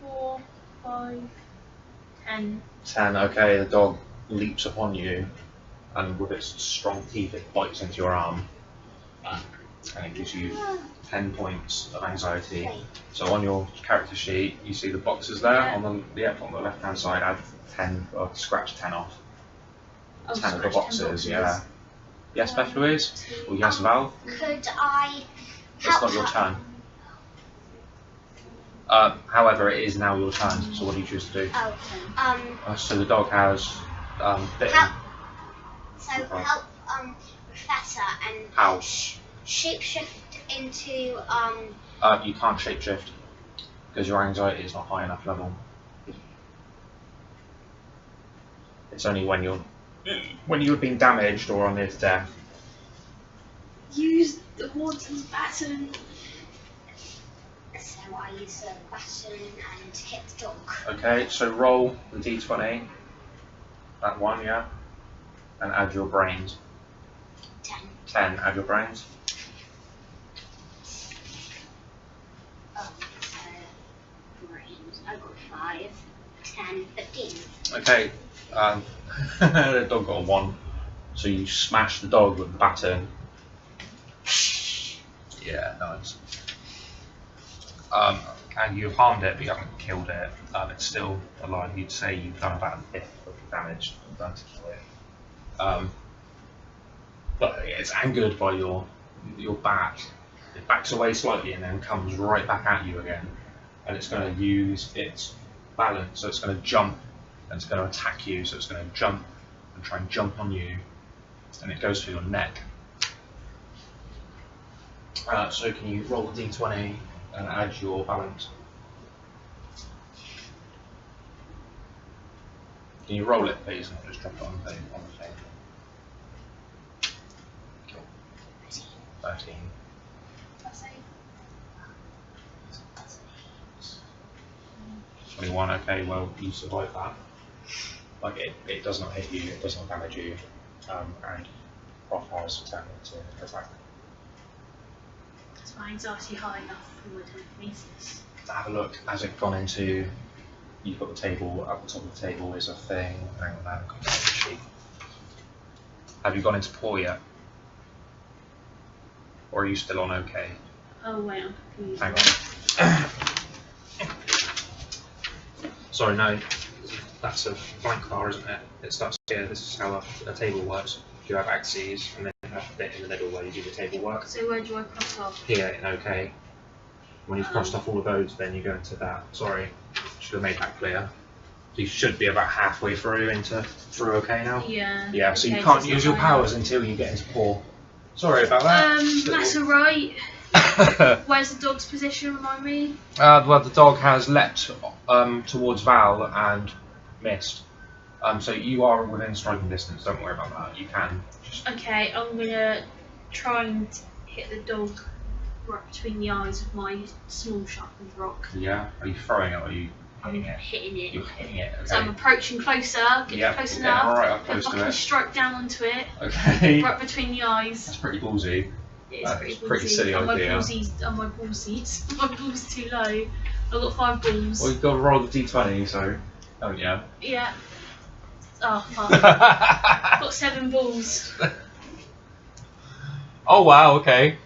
[SPEAKER 2] 4, 5, 10.
[SPEAKER 1] 10. Okay, the dog leaps upon you, and with its strong teeth, it bites into your arm, and it gives you 10 points of anxiety. So on your character sheet, you see the boxes there on the left-hand side. Add 10, or scratch 10 off. 10 of the boxes, yeah. Yes, Beth Louise? Or yes, Val?
[SPEAKER 3] Could I
[SPEAKER 1] It's
[SPEAKER 3] help
[SPEAKER 1] not your
[SPEAKER 3] her?
[SPEAKER 1] turn. However, it is now your turn, so what do you choose to do?
[SPEAKER 3] Oh,
[SPEAKER 1] So the dog has bitten.
[SPEAKER 3] help Professor and
[SPEAKER 1] House.
[SPEAKER 3] shapeshift into
[SPEAKER 1] You can't shapeshift because your anxiety is not high enough level. It's only when you've been damaged or are near to death.
[SPEAKER 2] Use the Horton's baton.
[SPEAKER 3] so I use the baton and hit the dog.
[SPEAKER 1] Okay, so roll the d20. That one, yeah. And add your brains.
[SPEAKER 3] 10.
[SPEAKER 1] 10, add your brains.
[SPEAKER 3] Oh, so brains. I got 5, 10, 15.
[SPEAKER 1] Okay, the dog got a 1. So you smash the dog with the baton. Yeah, nice. And you've harmed it, but you haven't killed it. It's still alive. You'd say you've done about a fifth of the damage done to kill it. But it's angered by your bat. It backs away slightly and then comes right back at you again. And it's going to use its balance, so it's going to jump and it's going to attack you. So it's going to jump and try and jump on you, and it goes for your neck. So can you roll a d20 and add your balance? Can you roll it, please, and just drop it on the thing? Cool. 13.
[SPEAKER 3] That's 8.
[SPEAKER 1] 21. Okay, well, you survive that. Like it does not hit you, it does not damage you, and Prof has turned to attack.
[SPEAKER 2] Is my anxiety high enough for my telekinesis?
[SPEAKER 1] To have a look, has it gone into? You've got the table. At the top of the table is a thing. Hang on, I haven't got the sheet. Have you gone into poor yet? Or are you still on okay?
[SPEAKER 2] Oh wait, I'm confused.
[SPEAKER 1] Hang on. Sorry, no. that's a blank bar, isn't it? It starts here. This is how a table works. You have axes, and then you have a bit in the middle where you do the table work.
[SPEAKER 2] So where do I cross off?
[SPEAKER 1] Here in OK. When you've crossed off all of those, then you go into that. Sorry, should have made that clear. So you should be about halfway through OK now.
[SPEAKER 2] Yeah.
[SPEAKER 1] Yeah. So
[SPEAKER 2] okay,
[SPEAKER 1] you can't
[SPEAKER 2] so
[SPEAKER 1] use your powers until you get into core. Sorry about that.
[SPEAKER 2] That's alright. Where's the dog's position? Remind me.
[SPEAKER 1] Well, the dog has leapt towards Val and missed. So you are within striking distance. Don't worry about that. You can just.
[SPEAKER 2] Okay, I'm gonna try and hit the dog right between the eyes with my small sharpened rock.
[SPEAKER 1] Yeah. Are you throwing it or are you hitting it?
[SPEAKER 2] Hitting it.
[SPEAKER 1] You're hitting it. Okay.
[SPEAKER 2] So I'm approaching closer, getting close enough.
[SPEAKER 1] All right, up close
[SPEAKER 2] if I
[SPEAKER 1] to
[SPEAKER 2] can
[SPEAKER 1] it.
[SPEAKER 2] strike down onto it,
[SPEAKER 1] Okay.
[SPEAKER 2] right between the eyes.
[SPEAKER 1] That's pretty ballsy.
[SPEAKER 2] It's
[SPEAKER 1] That's
[SPEAKER 2] pretty
[SPEAKER 1] pretty
[SPEAKER 2] ballsy.
[SPEAKER 1] silly
[SPEAKER 2] Are
[SPEAKER 1] idea.
[SPEAKER 2] my ballsies? My balls too low. I've got 5 balls.
[SPEAKER 1] Well, you've got to roll the d20, so. Oh yeah.
[SPEAKER 2] Yeah. Oh fuck. I've got 7 balls.
[SPEAKER 1] Oh wow. Okay.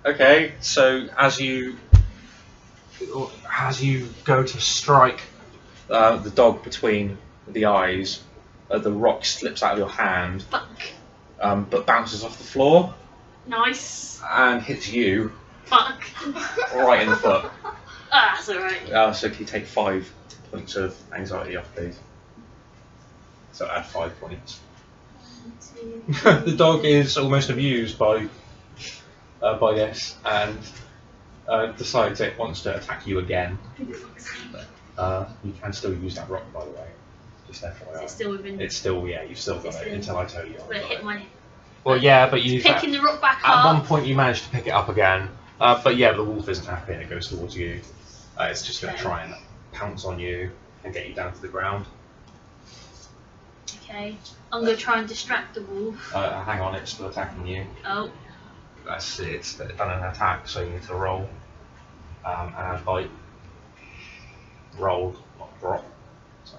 [SPEAKER 1] Okay. So as you go to strike the dog between the eyes, the rock slips out of your hand,
[SPEAKER 2] Fuck.
[SPEAKER 1] but bounces off the floor
[SPEAKER 2] Nice.
[SPEAKER 1] and hits you
[SPEAKER 2] Fuck.
[SPEAKER 1] right in the foot.
[SPEAKER 2] Ah, that's alright.
[SPEAKER 1] So can you take 5 points of anxiety off, please? So add 5 points.
[SPEAKER 2] 1, 2,
[SPEAKER 1] The dog is almost amused by this and decides it wants to attack you again. You can still use that rock, by the way. Just FYI.
[SPEAKER 2] It's still within.
[SPEAKER 1] It's still, yeah, you've still got it until I tell you.
[SPEAKER 2] But it hit my.
[SPEAKER 1] Well, yeah, but you.
[SPEAKER 2] Picking the rock back
[SPEAKER 1] At
[SPEAKER 2] up.
[SPEAKER 1] one point, you managed to pick it up again. But yeah, the wolf isn't happy and it goes towards you. It's just going to try and pounce on you and get you down to the ground.
[SPEAKER 2] Okay. I'm going to try and distract the wolf.
[SPEAKER 1] Hang on, it's still attacking you.
[SPEAKER 2] Oh.
[SPEAKER 1] That's it. It's done an attack, so you need to roll and add bite. Rolled, not drop. So.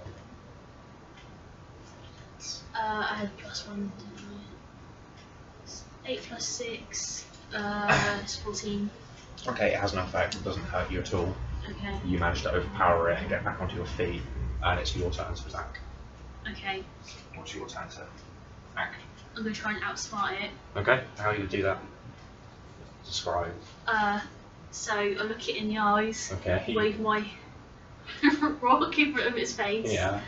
[SPEAKER 2] I had +1, didn't I? 8 + 6. It's 14.
[SPEAKER 1] Okay, it has no effect. It doesn't hurt you at all.
[SPEAKER 2] Okay.
[SPEAKER 1] You managed to overpower it and get back onto your feet, and it's your turn to attack.
[SPEAKER 2] Okay.
[SPEAKER 1] What's your turn to act?
[SPEAKER 2] I'm going to try and outsmart it.
[SPEAKER 1] Okay, how do you do that? Describe.
[SPEAKER 2] So I look it in the eyes.
[SPEAKER 1] Okay.
[SPEAKER 2] Wave my rock in front of its face.
[SPEAKER 1] Yeah.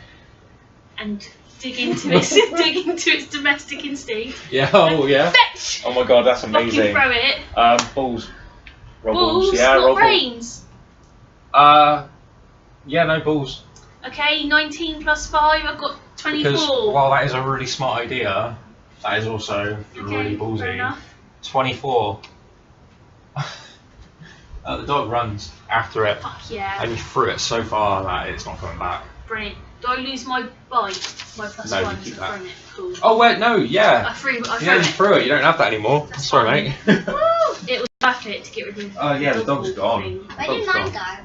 [SPEAKER 2] And dig into its domestic instinct.
[SPEAKER 1] Yeah. Oh yeah.
[SPEAKER 2] Fetch!
[SPEAKER 1] Oh my god, that's
[SPEAKER 2] Fucking
[SPEAKER 1] amazing.
[SPEAKER 2] throw it.
[SPEAKER 1] Balls. Roll
[SPEAKER 2] Balls,
[SPEAKER 1] Yeah.
[SPEAKER 2] not
[SPEAKER 1] Roll
[SPEAKER 2] brains.
[SPEAKER 1] balls. Yeah, no balls.
[SPEAKER 2] Okay, 19 + 5. I've got 24.
[SPEAKER 1] Because while that is a really smart idea, that is also really
[SPEAKER 2] Fair
[SPEAKER 1] ballsy.
[SPEAKER 2] enough.
[SPEAKER 1] 24. The dog runs after it,
[SPEAKER 2] Fuck yeah.
[SPEAKER 1] and you threw it so far that it's not coming back.
[SPEAKER 2] Brilliant. Do I lose my bite? My +1
[SPEAKER 1] No, you
[SPEAKER 2] for
[SPEAKER 1] keep that.
[SPEAKER 2] throwing it. Cool.
[SPEAKER 1] Oh wait, no, yeah.
[SPEAKER 2] I threw
[SPEAKER 1] Yeah, you
[SPEAKER 2] it.
[SPEAKER 1] threw it. You don't have that anymore.
[SPEAKER 2] That's
[SPEAKER 1] Sorry,
[SPEAKER 2] fine.
[SPEAKER 1] mate.
[SPEAKER 2] Woo! It was worth it to get rid of.
[SPEAKER 1] Oh yeah, the
[SPEAKER 2] dog
[SPEAKER 1] dog's
[SPEAKER 2] ball
[SPEAKER 1] gone.
[SPEAKER 2] thing.
[SPEAKER 3] Where did
[SPEAKER 1] Dog's
[SPEAKER 3] mine
[SPEAKER 1] gone.
[SPEAKER 3] go?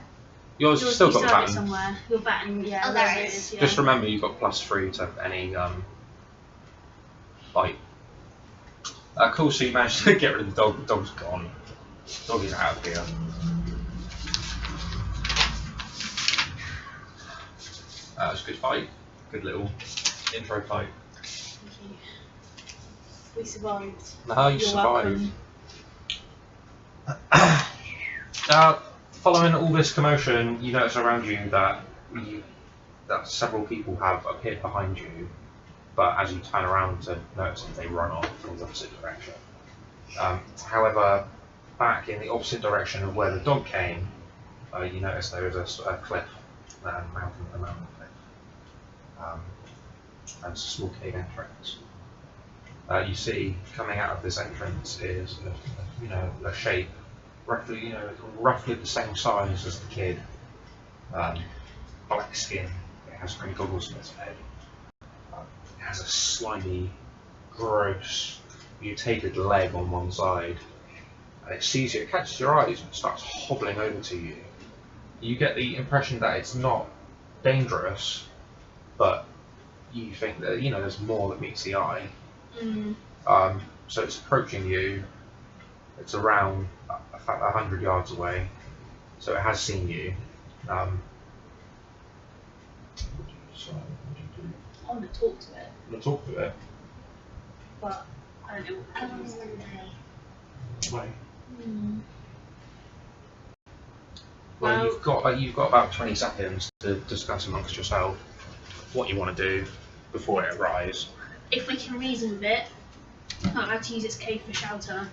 [SPEAKER 1] Yours
[SPEAKER 2] Yours,
[SPEAKER 1] still
[SPEAKER 2] you
[SPEAKER 1] got the
[SPEAKER 2] still have it
[SPEAKER 1] button.
[SPEAKER 2] somewhere. Your button, yeah.
[SPEAKER 3] Oh, there
[SPEAKER 2] wherever
[SPEAKER 3] it is.
[SPEAKER 2] Yeah.
[SPEAKER 1] Just remember, you've got +3 to any bite. Cool. So you managed to get rid of the dog. The dog's gone. The dog is out of here. That was a good fight. Good little intro fight.
[SPEAKER 2] Thank you. We survived.
[SPEAKER 1] No, you
[SPEAKER 2] You're
[SPEAKER 1] survived.
[SPEAKER 2] welcome.
[SPEAKER 1] Following all this commotion, you notice around you that several people have appeared behind you, but as you turn around to notice them, they run off in the opposite direction. However, back in the opposite direction of where the dog came, you notice there is a cliff, a mountain cliff, and it's a small cave entrance. You see coming out of this entrance is a shape roughly the same size as the kid. Black skin. It has green goggles on its head. It has a slimy, gross, mutated leg on one side. And it sees you. It catches your eyes and starts hobbling over to you. You get the impression that it's not dangerous, but you think that there's more that meets the eye.
[SPEAKER 2] Mm.
[SPEAKER 1] So it's approaching you. It's around 100 yards away, so it has seen you. So what do you do?
[SPEAKER 2] I want to talk to it,
[SPEAKER 1] I'm gonna talk to it.
[SPEAKER 2] but I don't know
[SPEAKER 3] How
[SPEAKER 2] what
[SPEAKER 3] long
[SPEAKER 2] it
[SPEAKER 3] is
[SPEAKER 2] is.
[SPEAKER 3] it gonna take?
[SPEAKER 1] Right.
[SPEAKER 2] Well,
[SPEAKER 1] You've got about 20 seconds to discuss amongst yourself what you want to do before it arrives.
[SPEAKER 2] if we can reason with it, we're not allowed to use this cave for shelter.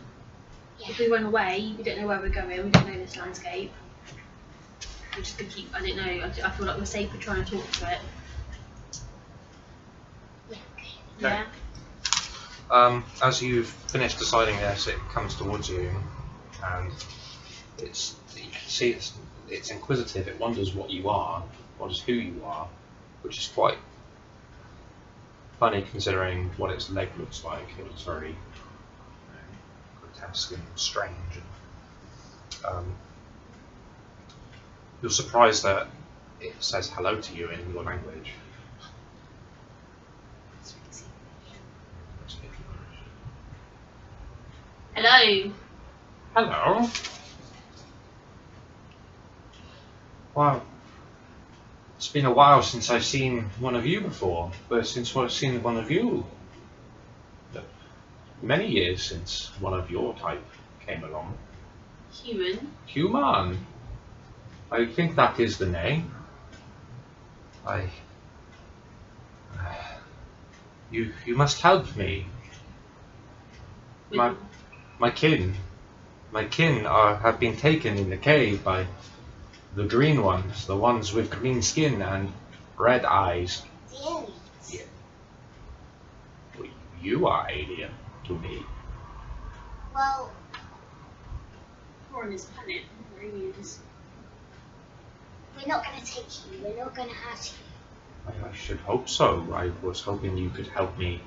[SPEAKER 3] Yeah.
[SPEAKER 2] If we run away, we don't know where we're going, we don't know this landscape. We're just gonna keep, I don't know, I feel like we're safer trying to talk to it.
[SPEAKER 3] Yeah, okay.
[SPEAKER 2] Yeah?
[SPEAKER 1] As you've finished deciding this, it comes towards you, and you can see it's inquisitive. It wonders what you are, wonders who you are, which is quite funny considering what its leg looks like. It looks very grotesque and strange. You're surprised that it says hello to you in your language.
[SPEAKER 2] Hello?
[SPEAKER 1] Hello. Wow. It's been a while since I've seen one of you before, but since I've seen one of you, many years since one of your type came along.
[SPEAKER 2] Human?
[SPEAKER 1] Human. I think that is the name. You must help me.
[SPEAKER 2] With
[SPEAKER 1] My kin have been taken in the cave by the green ones, the ones with green skin and red eyes.
[SPEAKER 3] The aliens.
[SPEAKER 1] Yeah. Well, you are alien to me.
[SPEAKER 3] Well,
[SPEAKER 2] we're on this planet, we're aliens.
[SPEAKER 3] we're not gonna take you. We're not gonna hurt you.
[SPEAKER 1] I should hope so. I was hoping you could help me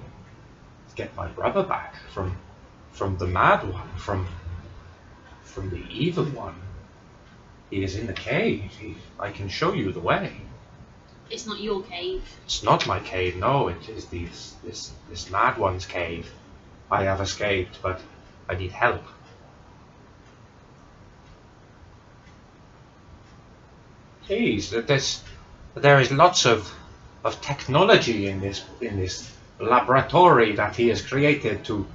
[SPEAKER 1] get my brother back from the mad one, from the evil one. He is in the cave. I can show you the way.
[SPEAKER 2] It's not your cave.
[SPEAKER 1] It's not my cave, no. It is this mad one's cave. I have escaped, but I need help. Please, there is lots of technology in this laboratory that he has created to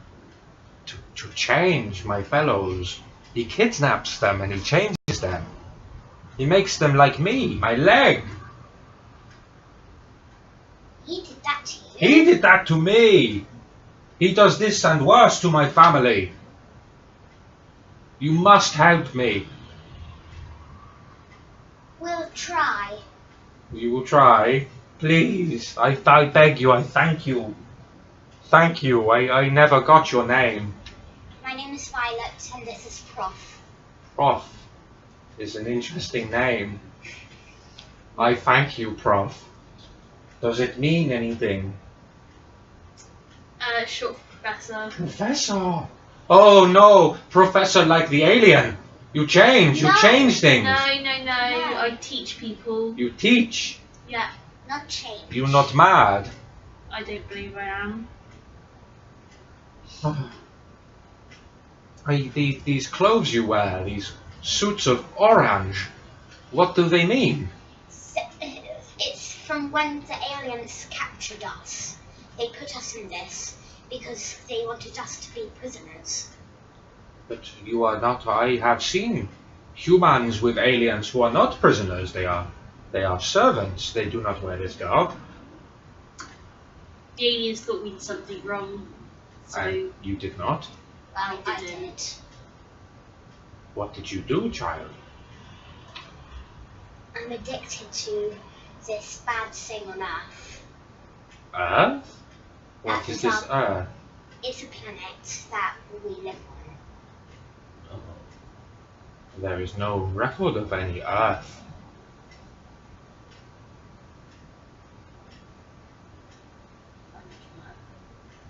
[SPEAKER 1] change my fellows. He kidnaps them and he changes them. He makes them like me, my leg.
[SPEAKER 3] He did that to you.
[SPEAKER 1] He did that to me. He does this and worse to my family. You must help me.
[SPEAKER 3] We'll try.
[SPEAKER 1] You will try. Please. I beg you. I thank you. Thank you. I never got your name.
[SPEAKER 3] My name is Violet, and this is Prof.
[SPEAKER 1] Prof is an interesting name. I thank you, Prof. Does it mean anything?
[SPEAKER 2] Short for Professor.
[SPEAKER 1] Professor! Oh no! Professor like the alien! You change!
[SPEAKER 3] No.
[SPEAKER 1] You change things!
[SPEAKER 2] No. I teach people.
[SPEAKER 1] You teach!
[SPEAKER 2] Yeah,
[SPEAKER 3] Not change.
[SPEAKER 1] You're not mad!
[SPEAKER 2] I don't believe I am.
[SPEAKER 1] These clothes you wear, these suits of orange, what do they mean?
[SPEAKER 3] It's from when the aliens captured us. They put us in this because they wanted us to be prisoners.
[SPEAKER 1] But you are not. I have seen humans with aliens who are not prisoners. They are servants. They do not wear this garb.
[SPEAKER 2] The aliens thought we did something wrong, so
[SPEAKER 1] And you did not.
[SPEAKER 3] Well, I
[SPEAKER 2] I didn't.
[SPEAKER 3] did.
[SPEAKER 1] What did you do, child?
[SPEAKER 3] I'm addicted to this bad thing on Earth.
[SPEAKER 1] Earth? What
[SPEAKER 3] That
[SPEAKER 1] is
[SPEAKER 3] is
[SPEAKER 1] this
[SPEAKER 3] our-
[SPEAKER 1] Earth?
[SPEAKER 3] It's a planet that we live on.
[SPEAKER 1] Oh. There is no record of any Earth.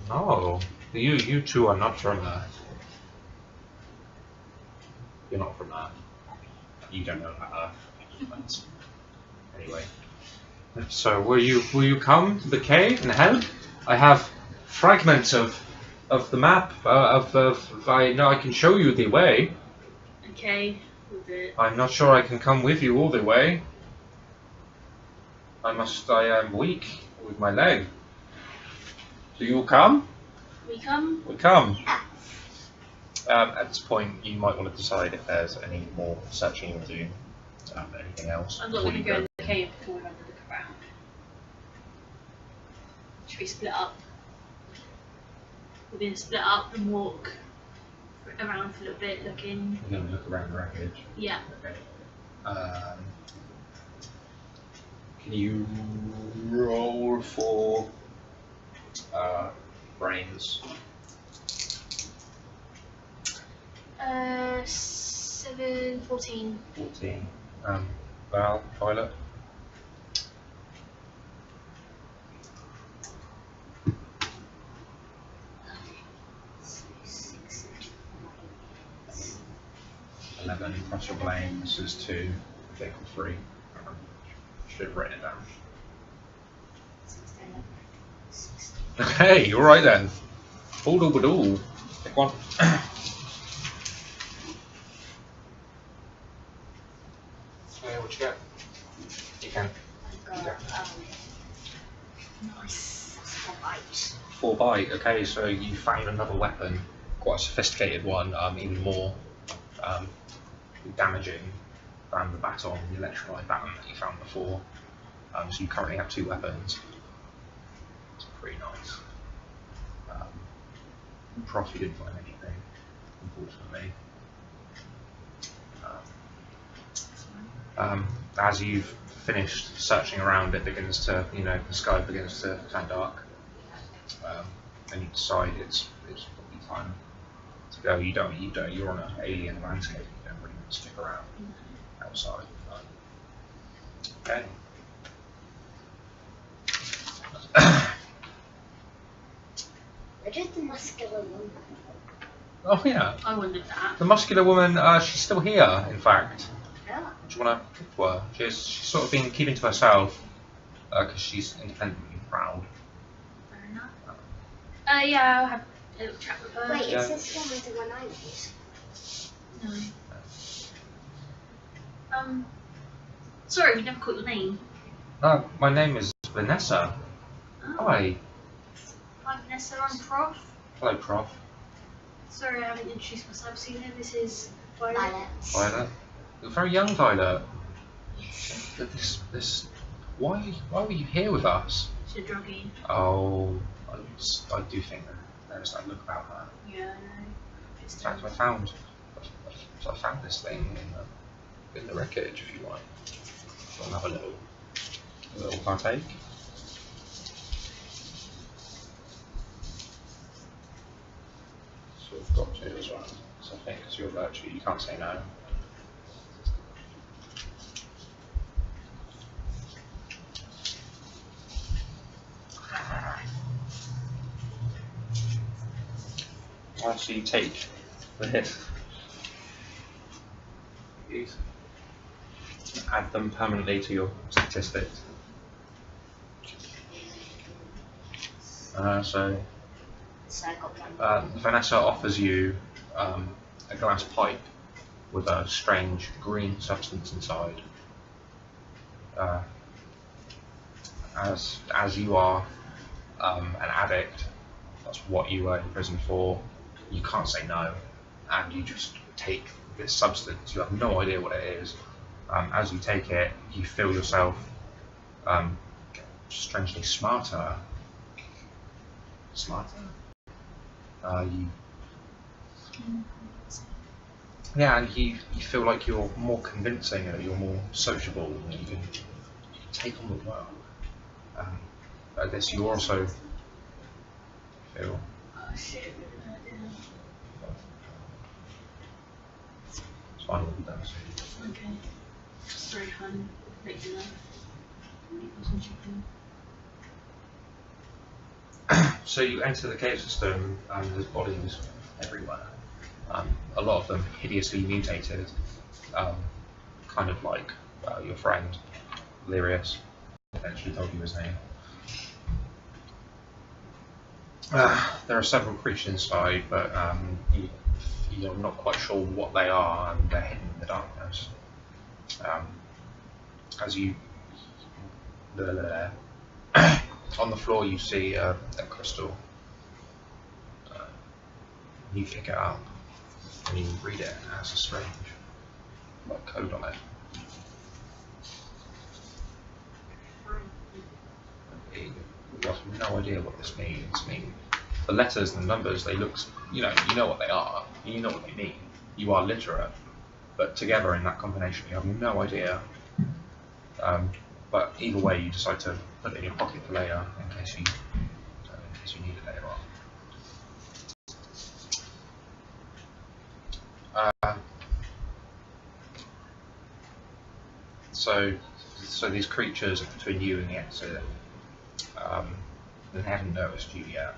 [SPEAKER 1] No, you two are not from Earth. You're not from Earth. You don't know about Earth. Anyway, so will you come to the cave and help? I have fragments of the map. I know I can show you the way.
[SPEAKER 2] okay, we'll do it.
[SPEAKER 1] I'm not sure I can come with you all the way.
[SPEAKER 4] I am weak with my leg. Do you come?
[SPEAKER 2] We come.
[SPEAKER 4] We come. At this point, you might want to decide if there's any more searching you want to do. Anything else?
[SPEAKER 2] I'm not going to go in the cave before we have a look around. Should we split up? We're going to split up and walk around for a little bit, looking.
[SPEAKER 4] We're going to look around the wreckage.
[SPEAKER 2] Yeah.
[SPEAKER 4] Okay. Can you roll for brains?
[SPEAKER 2] 7, 14.
[SPEAKER 4] 14. Val, Violet? Plus your brains is 2, vehicle 3. Should have written it down. Okay, alright then. All. Pick one. What you get? You can.
[SPEAKER 3] I've got, nice. 4 bites.
[SPEAKER 4] 4 bite. Okay, so you found another weapon, quite a sophisticated one, even more damaging than the baton, the electrolyte baton that you found before. So you currently have 2 weapons. It's pretty nice. Prof, you didn't find anything, unfortunately. As you've finished searching around, it begins to, the sky begins to turn dark, and you decide it's probably time to go. You're on an alien landscape. You don't really want to stick around outside. Okay.
[SPEAKER 3] Where did the muscular woman?
[SPEAKER 4] Oh yeah,
[SPEAKER 2] I wondered that.
[SPEAKER 4] the muscular woman. She's still here, in fact.
[SPEAKER 3] Oh.
[SPEAKER 4] Do you want to talk to her? She's sort of been keeping to herself because she's independently proud.
[SPEAKER 2] Fair enough. Yeah, I'll have a little chat with her.
[SPEAKER 3] Wait,
[SPEAKER 4] Yeah.
[SPEAKER 3] is this woman the one I use?
[SPEAKER 2] No. Sorry, we never caught your name.
[SPEAKER 4] My name is Vanessa.
[SPEAKER 2] Oh.
[SPEAKER 4] Hi.
[SPEAKER 2] Hi, Vanessa. I'm Prof.
[SPEAKER 4] Hello, Prof.
[SPEAKER 2] Sorry, I haven't introduced myself sooner. This is Violet.
[SPEAKER 4] Violet. You're very young, Violet. Why were you here with us?
[SPEAKER 2] She's a druggie.
[SPEAKER 4] Oh, I do think there's that look about her.
[SPEAKER 2] Yeah, I know. It's
[SPEAKER 4] In fact, I found this thing in the wreckage. If you want, we'll have a little partake. So we've got to as well. So I think it's your virtue. You can't say no. Once you take the hit, you add them permanently to your statistics. So
[SPEAKER 3] I got one.
[SPEAKER 4] Vanessa offers you a glass pipe with a strange green substance inside. As you are an addict, that's what you were in prison for. You can't say no, and you just take this substance. You have no idea what it is. As you take it, you feel yourself strangely smarter. And you feel like you're more convincing, you're more sociable, and you can take on the world. I guess you also feel.
[SPEAKER 2] Oh shit.
[SPEAKER 4] It's fine what he does.
[SPEAKER 2] Okay. Sorry, hun. Make you laugh. Eat some chicken.
[SPEAKER 4] So you enter the cave system, and there's bodies everywhere. A lot of them hideously mutated, kind of like your friend, Lyrius. Eventually told you his name. There are several creatures inside, but you're not quite sure what they are, and they're hidden in the darkness. As you On the floor you see a crystal. You pick it up and you read it, and it has a strange code on it. You have no idea what this means. I mean, the letters and the numbers, they look, you know what they are, you know what they mean. You are literate, but together in that combination, you have no idea. But either way, you decide to put it in your pocket for later, in case you need it later on. So these creatures are between you and the exit. They haven't noticed you yet,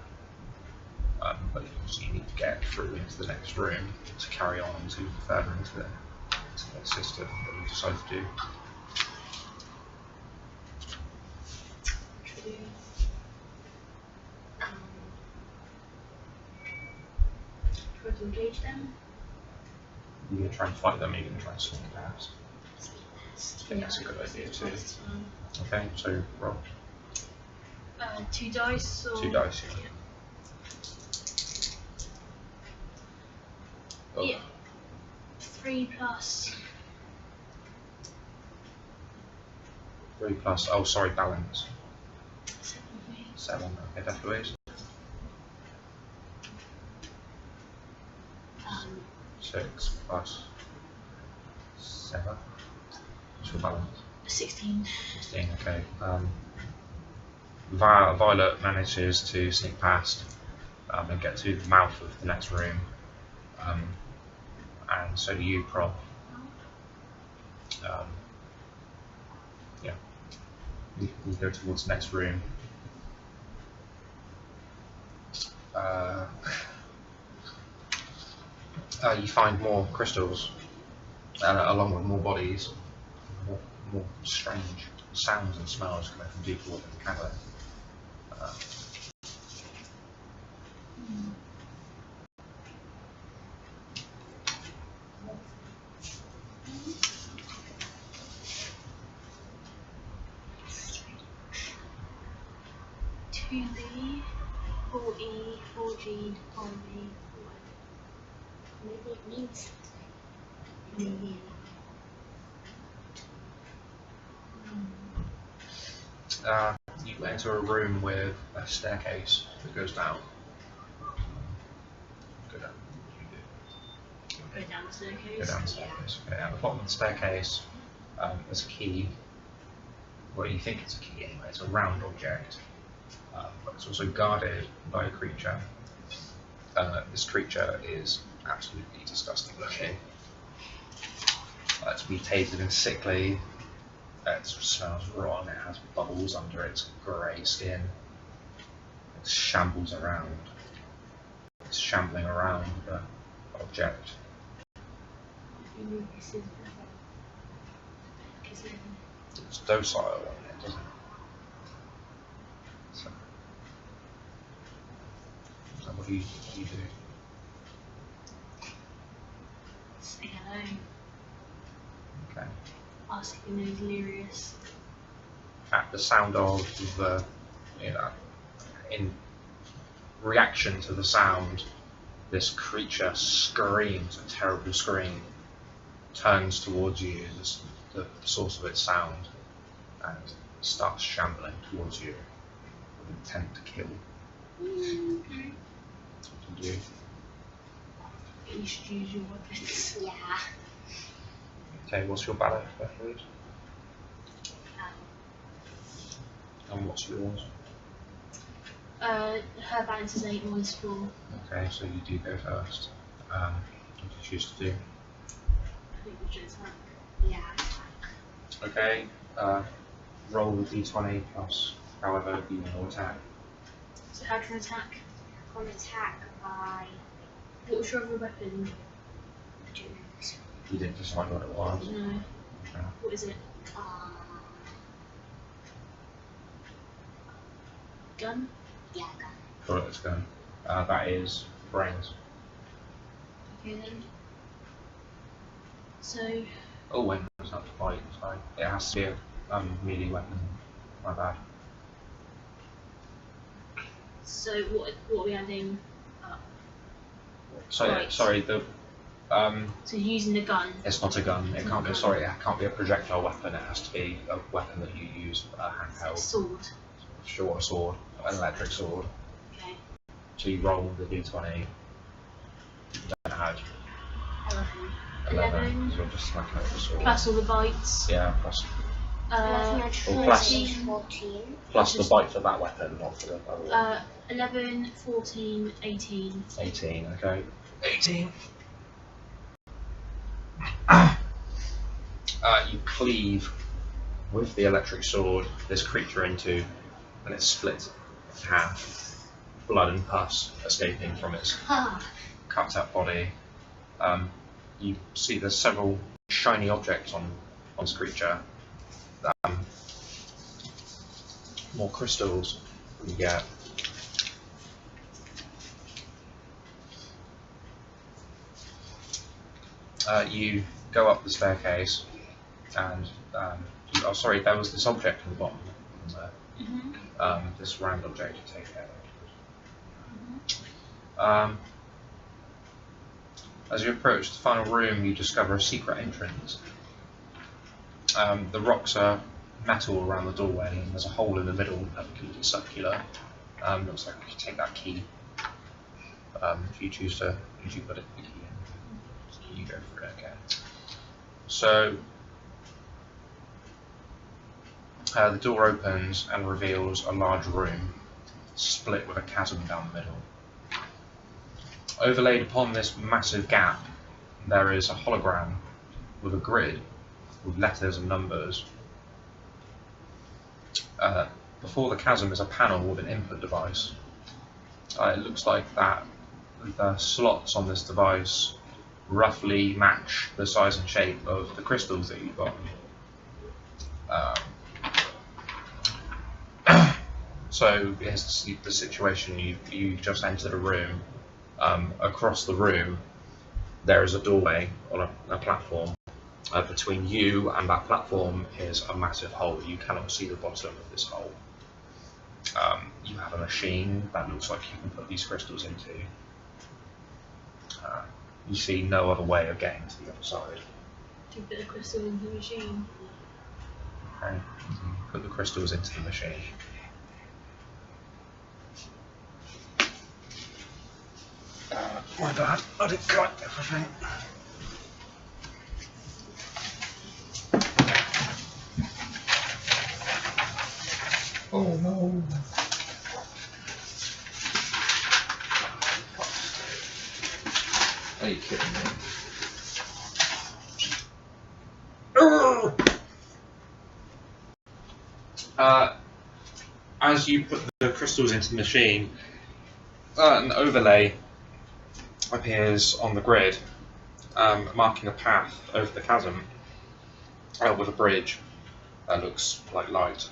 [SPEAKER 4] but you need to get through into the next room to carry on to further into the system that you decide to do.
[SPEAKER 2] Try to engage them.
[SPEAKER 4] You're going to try and fight them, you're going to try and sneak past. I think that's a good idea too. Okay, so roll.
[SPEAKER 2] 2 dice or...
[SPEAKER 4] 2 dice, yeah. Oh.
[SPEAKER 2] Yeah. 3 plus...
[SPEAKER 4] 3 plus, oh sorry, balance.
[SPEAKER 2] 7 for me.
[SPEAKER 4] 7, okay, definitely. 6 plus 7. What's your balance?
[SPEAKER 2] 16.
[SPEAKER 4] 16, okay. Violet manages to sneak past and get to the mouth of the next room. And so do you, Prof. Yeah. You go towards the next room. You find more crystals, along with more bodies, more strange sounds and smells coming from deeper within the cavern.
[SPEAKER 2] Two B, 4E, 4G, 4B.
[SPEAKER 3] Maybe it means something. Maybe.
[SPEAKER 4] You enter a room with a staircase that goes down. Go down.
[SPEAKER 2] Go down the staircase.
[SPEAKER 4] Go down the staircase. Okay, at the bottom of the staircase, there's a key. Well, you think it's a key anyway. It's a round object, but it's also guarded by a creature. This creature is absolutely disgusting looking. It's mutated and sickly. It smells rotten. It has bubbles under its grey skin. It shambles around. It's shambling around the object. It's docile on it, doesn't it? So what do you do?
[SPEAKER 2] Say hello.
[SPEAKER 4] Okay.
[SPEAKER 2] Ask if he knows Delirious.
[SPEAKER 4] At the sound of the, in reaction to the sound, this creature screams a terrible scream, turns towards you as the source of its sound, and starts shambling towards you with intent to kill.
[SPEAKER 3] Okay.
[SPEAKER 4] What do you do?
[SPEAKER 2] You should use your weapons.
[SPEAKER 3] Yeah.
[SPEAKER 4] Okay, what's your balance, Bethlead? And what's yours?
[SPEAKER 2] Her balance is 8, mine's 4.
[SPEAKER 4] Okay, so you do go first. What do you choose to do?
[SPEAKER 2] I think we should attack.
[SPEAKER 3] Yeah.
[SPEAKER 4] Okay, roll the d20 plus however you want to attack.
[SPEAKER 2] So how can I attack?
[SPEAKER 3] On attack by
[SPEAKER 2] What was your other weapon?
[SPEAKER 3] dudes.
[SPEAKER 4] You didn't decide what it was.
[SPEAKER 2] No.
[SPEAKER 4] Okay.
[SPEAKER 2] What is it? Gun?
[SPEAKER 3] Yeah, gun.
[SPEAKER 4] Sure, it's going. That is brains.
[SPEAKER 2] Okay then. So,
[SPEAKER 4] Oh, wait, it's not to fight, sorry. It has to be a melee weapon. My bad.
[SPEAKER 2] So what are we adding up?
[SPEAKER 4] So
[SPEAKER 2] Right.
[SPEAKER 4] sorry, the
[SPEAKER 2] So using the gun.
[SPEAKER 4] it's not a gun. It can't be. Sorry, it can't be a projectile weapon. It has to be a weapon that you use handheld.
[SPEAKER 2] Sword.
[SPEAKER 4] Short sword, an electric sword.
[SPEAKER 2] Okay.
[SPEAKER 4] So you roll the d20. Then add 11. So you're just smacking over the sword.
[SPEAKER 2] Plus all the bites.
[SPEAKER 4] Yeah, plus
[SPEAKER 3] 11,
[SPEAKER 4] plus-
[SPEAKER 3] 14.
[SPEAKER 4] plus the bite for that weapon, not for the other one.
[SPEAKER 2] 11, 14, 18.
[SPEAKER 4] 18. Okay. 18. You cleave with the electric sword this creature into, and it's split in half. Blood and pus escaping from its cut up body. You see there's several shiny objects on this creature. More crystals you get. You go up the staircase, and oh sorry, there was this object on the bottom. This round object you take care of. As you approach the final room, you discover a secret entrance. The rocks are metal around the doorway, and there's a hole in the middle, completely circular. Looks like you can take that key if you choose to put the key in. You go for it, okay. So the door opens and reveals a large room, split with a chasm down the middle. Overlaid upon this massive gap, there is a hologram with a grid with letters and numbers. Before the chasm is a panel with an input device. It looks like that the slots on this device roughly match the size and shape of the crystals that you've got. So here's the situation. You just entered a room. Across the room there is a doorway on a platform. Between you and that platform is a massive hole. You cannot see the bottom of this hole. You have a machine that looks like you can put these crystals into. You see no other way of getting to the other side.
[SPEAKER 2] Do you put the crystal into the machine?
[SPEAKER 4] Okay. Put the crystals into the machine. My bad, I didn't collect everything. Oh no. Are you kidding me? As you put the crystals into the machine, an overlay appears on the grid, marking a path over the chasm with a bridge that looks like light.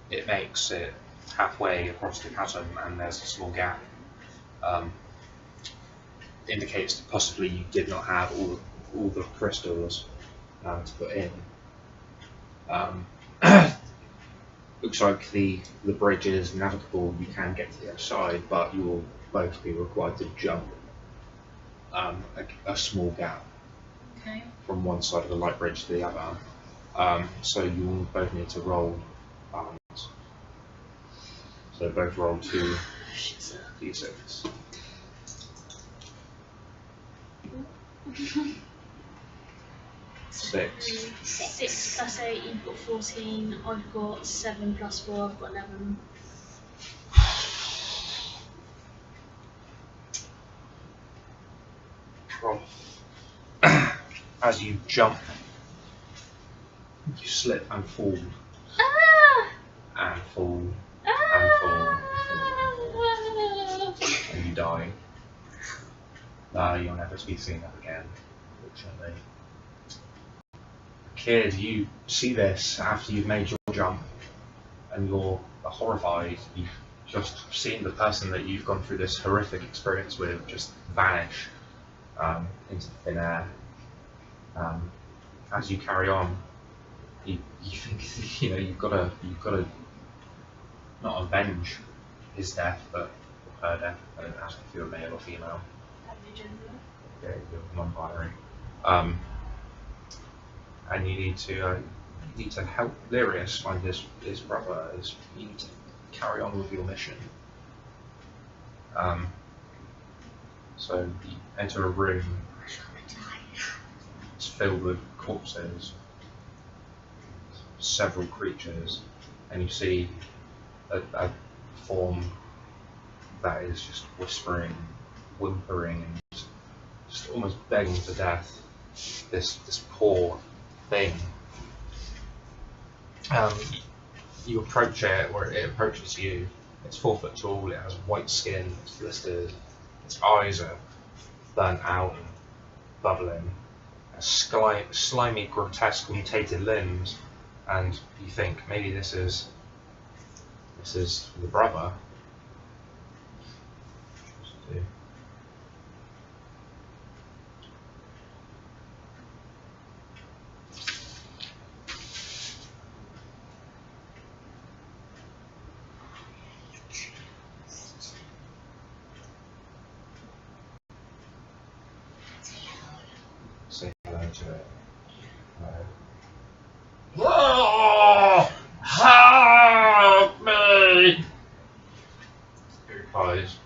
[SPEAKER 4] It makes it halfway across the chasm, and there's a small gap. Indicates that possibly you did not have all the crystals to put in. Looks like the bridge is navigable. You can get to the other side, but you will both be required to jump a small gap from one side of the light bridge to the other. So you will both need to roll balance. So both roll 2 d6. Six.
[SPEAKER 2] 6 plus 8, you've got 14. I've got 7 plus 4, I've got 11.
[SPEAKER 4] As you jump, you slip and fall, and fall, and fall, and you die. You'll never be seen of again, unfortunately. Kid, you see this after you've made your jump, and you're horrified. You've just seen the person that you've gone through this horrific experience with just vanish into thin air. As you carry on, you think you've got to not avenge his death, but her death. I don't ask if you're male or female. Yeah, you're non-binary. And you need to help Lyrius find his brother. You need to carry on with your mission. So you enter a room. It's filled with corpses, several creatures, and you see a form that is just whispering, whimpering, and just almost begging for death. This poor thing. You approach it, or it approaches you. It's 4 foot tall. It has white skin. It's blistered. Its eyes are burnt out and bubbling. Has slimy, grotesque, mutated limbs, and you think maybe this is the brother. Say hello to it. Oh, help me! It replies.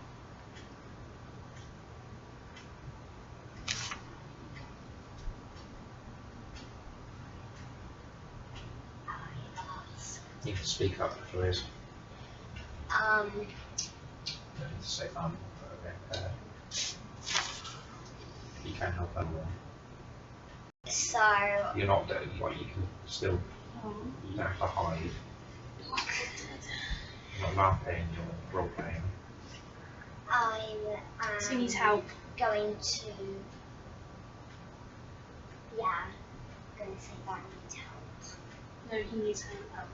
[SPEAKER 4] You can speak up, please.
[SPEAKER 3] Um,
[SPEAKER 4] Don't need to say but okay. You can help anyone.
[SPEAKER 3] so
[SPEAKER 4] You're not dead, like you can still, you don't have to hide. You're not laughing, you're role playing.
[SPEAKER 3] I'm
[SPEAKER 2] So he needs help.
[SPEAKER 3] going to, yeah, going to say that I need help.
[SPEAKER 2] No, he needs help.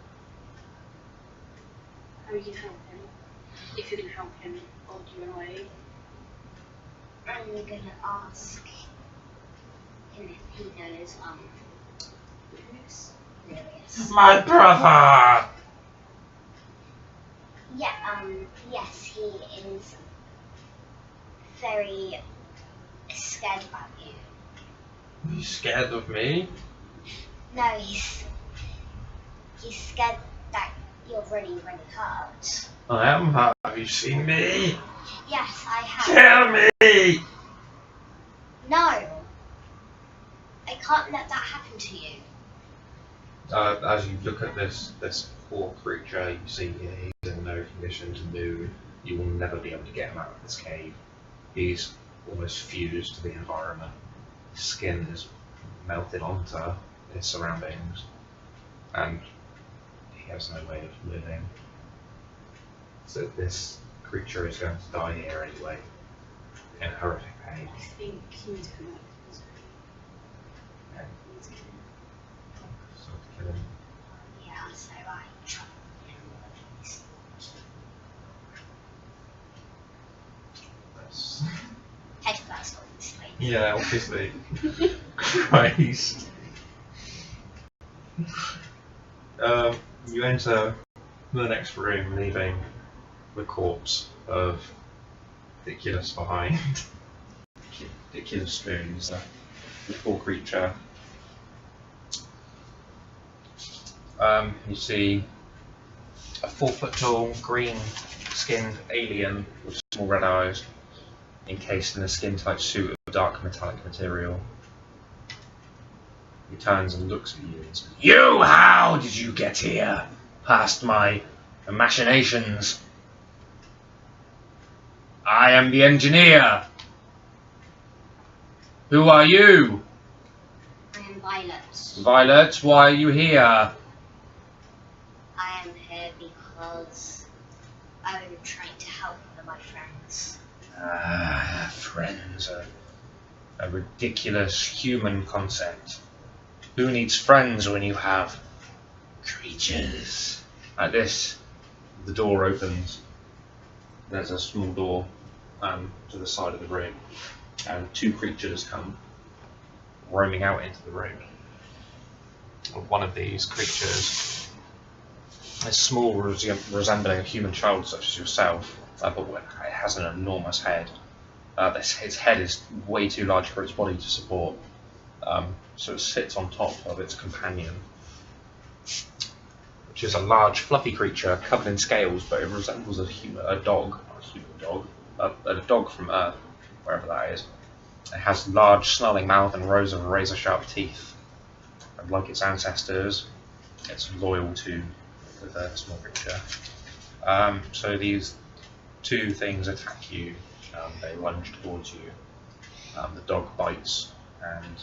[SPEAKER 2] How you can help him? If you can help him, or do you run away?
[SPEAKER 3] I'm going to ask him if he knows, Lewis.
[SPEAKER 4] My brother!
[SPEAKER 3] Yeah, yes, he is very scared about you.
[SPEAKER 4] Are you scared of me?
[SPEAKER 3] No, he's scared that you're really, really hurt.
[SPEAKER 4] I am hurt. Have you seen me?
[SPEAKER 3] Yes, I have.
[SPEAKER 4] Kill me!
[SPEAKER 3] No, I can't let that happen to you.
[SPEAKER 4] As you look at this poor creature, you see he's in no condition to move. You will never be able to get him out of this cave. He's almost fused to the environment. His skin is melted onto his surroundings, and he has no way of living. So this creature is going to die here anyway, in horrific pain.
[SPEAKER 2] I think he needs to come out.
[SPEAKER 4] Okay.
[SPEAKER 2] He needs to kill him.
[SPEAKER 4] So to kill him.
[SPEAKER 3] Yeah, so I try.
[SPEAKER 4] That's...
[SPEAKER 3] Head first, obviously.
[SPEAKER 4] Yeah, obviously. Christ. You enter the next room, leaving the corpse of Ridiculous behind. Ridiculous Spoons, the poor creature. You see a 4 foot tall, green skinned alien with small red eyes, encased in a skin tight suit of dark metallic material. He turns and looks at you and says, "You, how did you get here? Past my machinations. I am the engineer. Who are you?"
[SPEAKER 3] I am Violet.
[SPEAKER 4] Violet, why are you here?
[SPEAKER 3] I am here because I'm trying to help one of my friends.
[SPEAKER 4] Ah, friends, a ridiculous human concept. Who needs friends when you have creatures? At this, the door opens. There's a small door to the side of the room, and 2 creatures come roaming out into the room. one of these creatures is small, resembling a human child such as yourself, but it has an enormous head. Its head is way too large for its body to support, so it sits on top of its companion, which is a large, fluffy creature covered in scales, but it resembles a dog from Earth, wherever that is. It has large, snarling mouth and rows of razor-sharp teeth. And like its ancestors, it's loyal to the small creature. So these two things attack you. They lunge towards you. The dog bites, and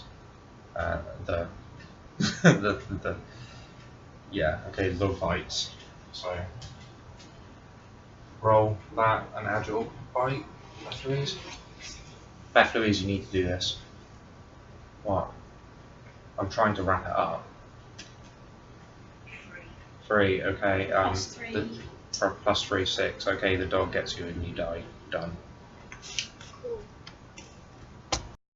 [SPEAKER 4] the the dog bites. So roll that an agile bite. Beth Louise, you need to do this. What? I'm trying to wrap it up. 3, okay.
[SPEAKER 2] Plus 3.
[SPEAKER 4] Plus 3, 6. Okay, the dog gets you and you die. Done.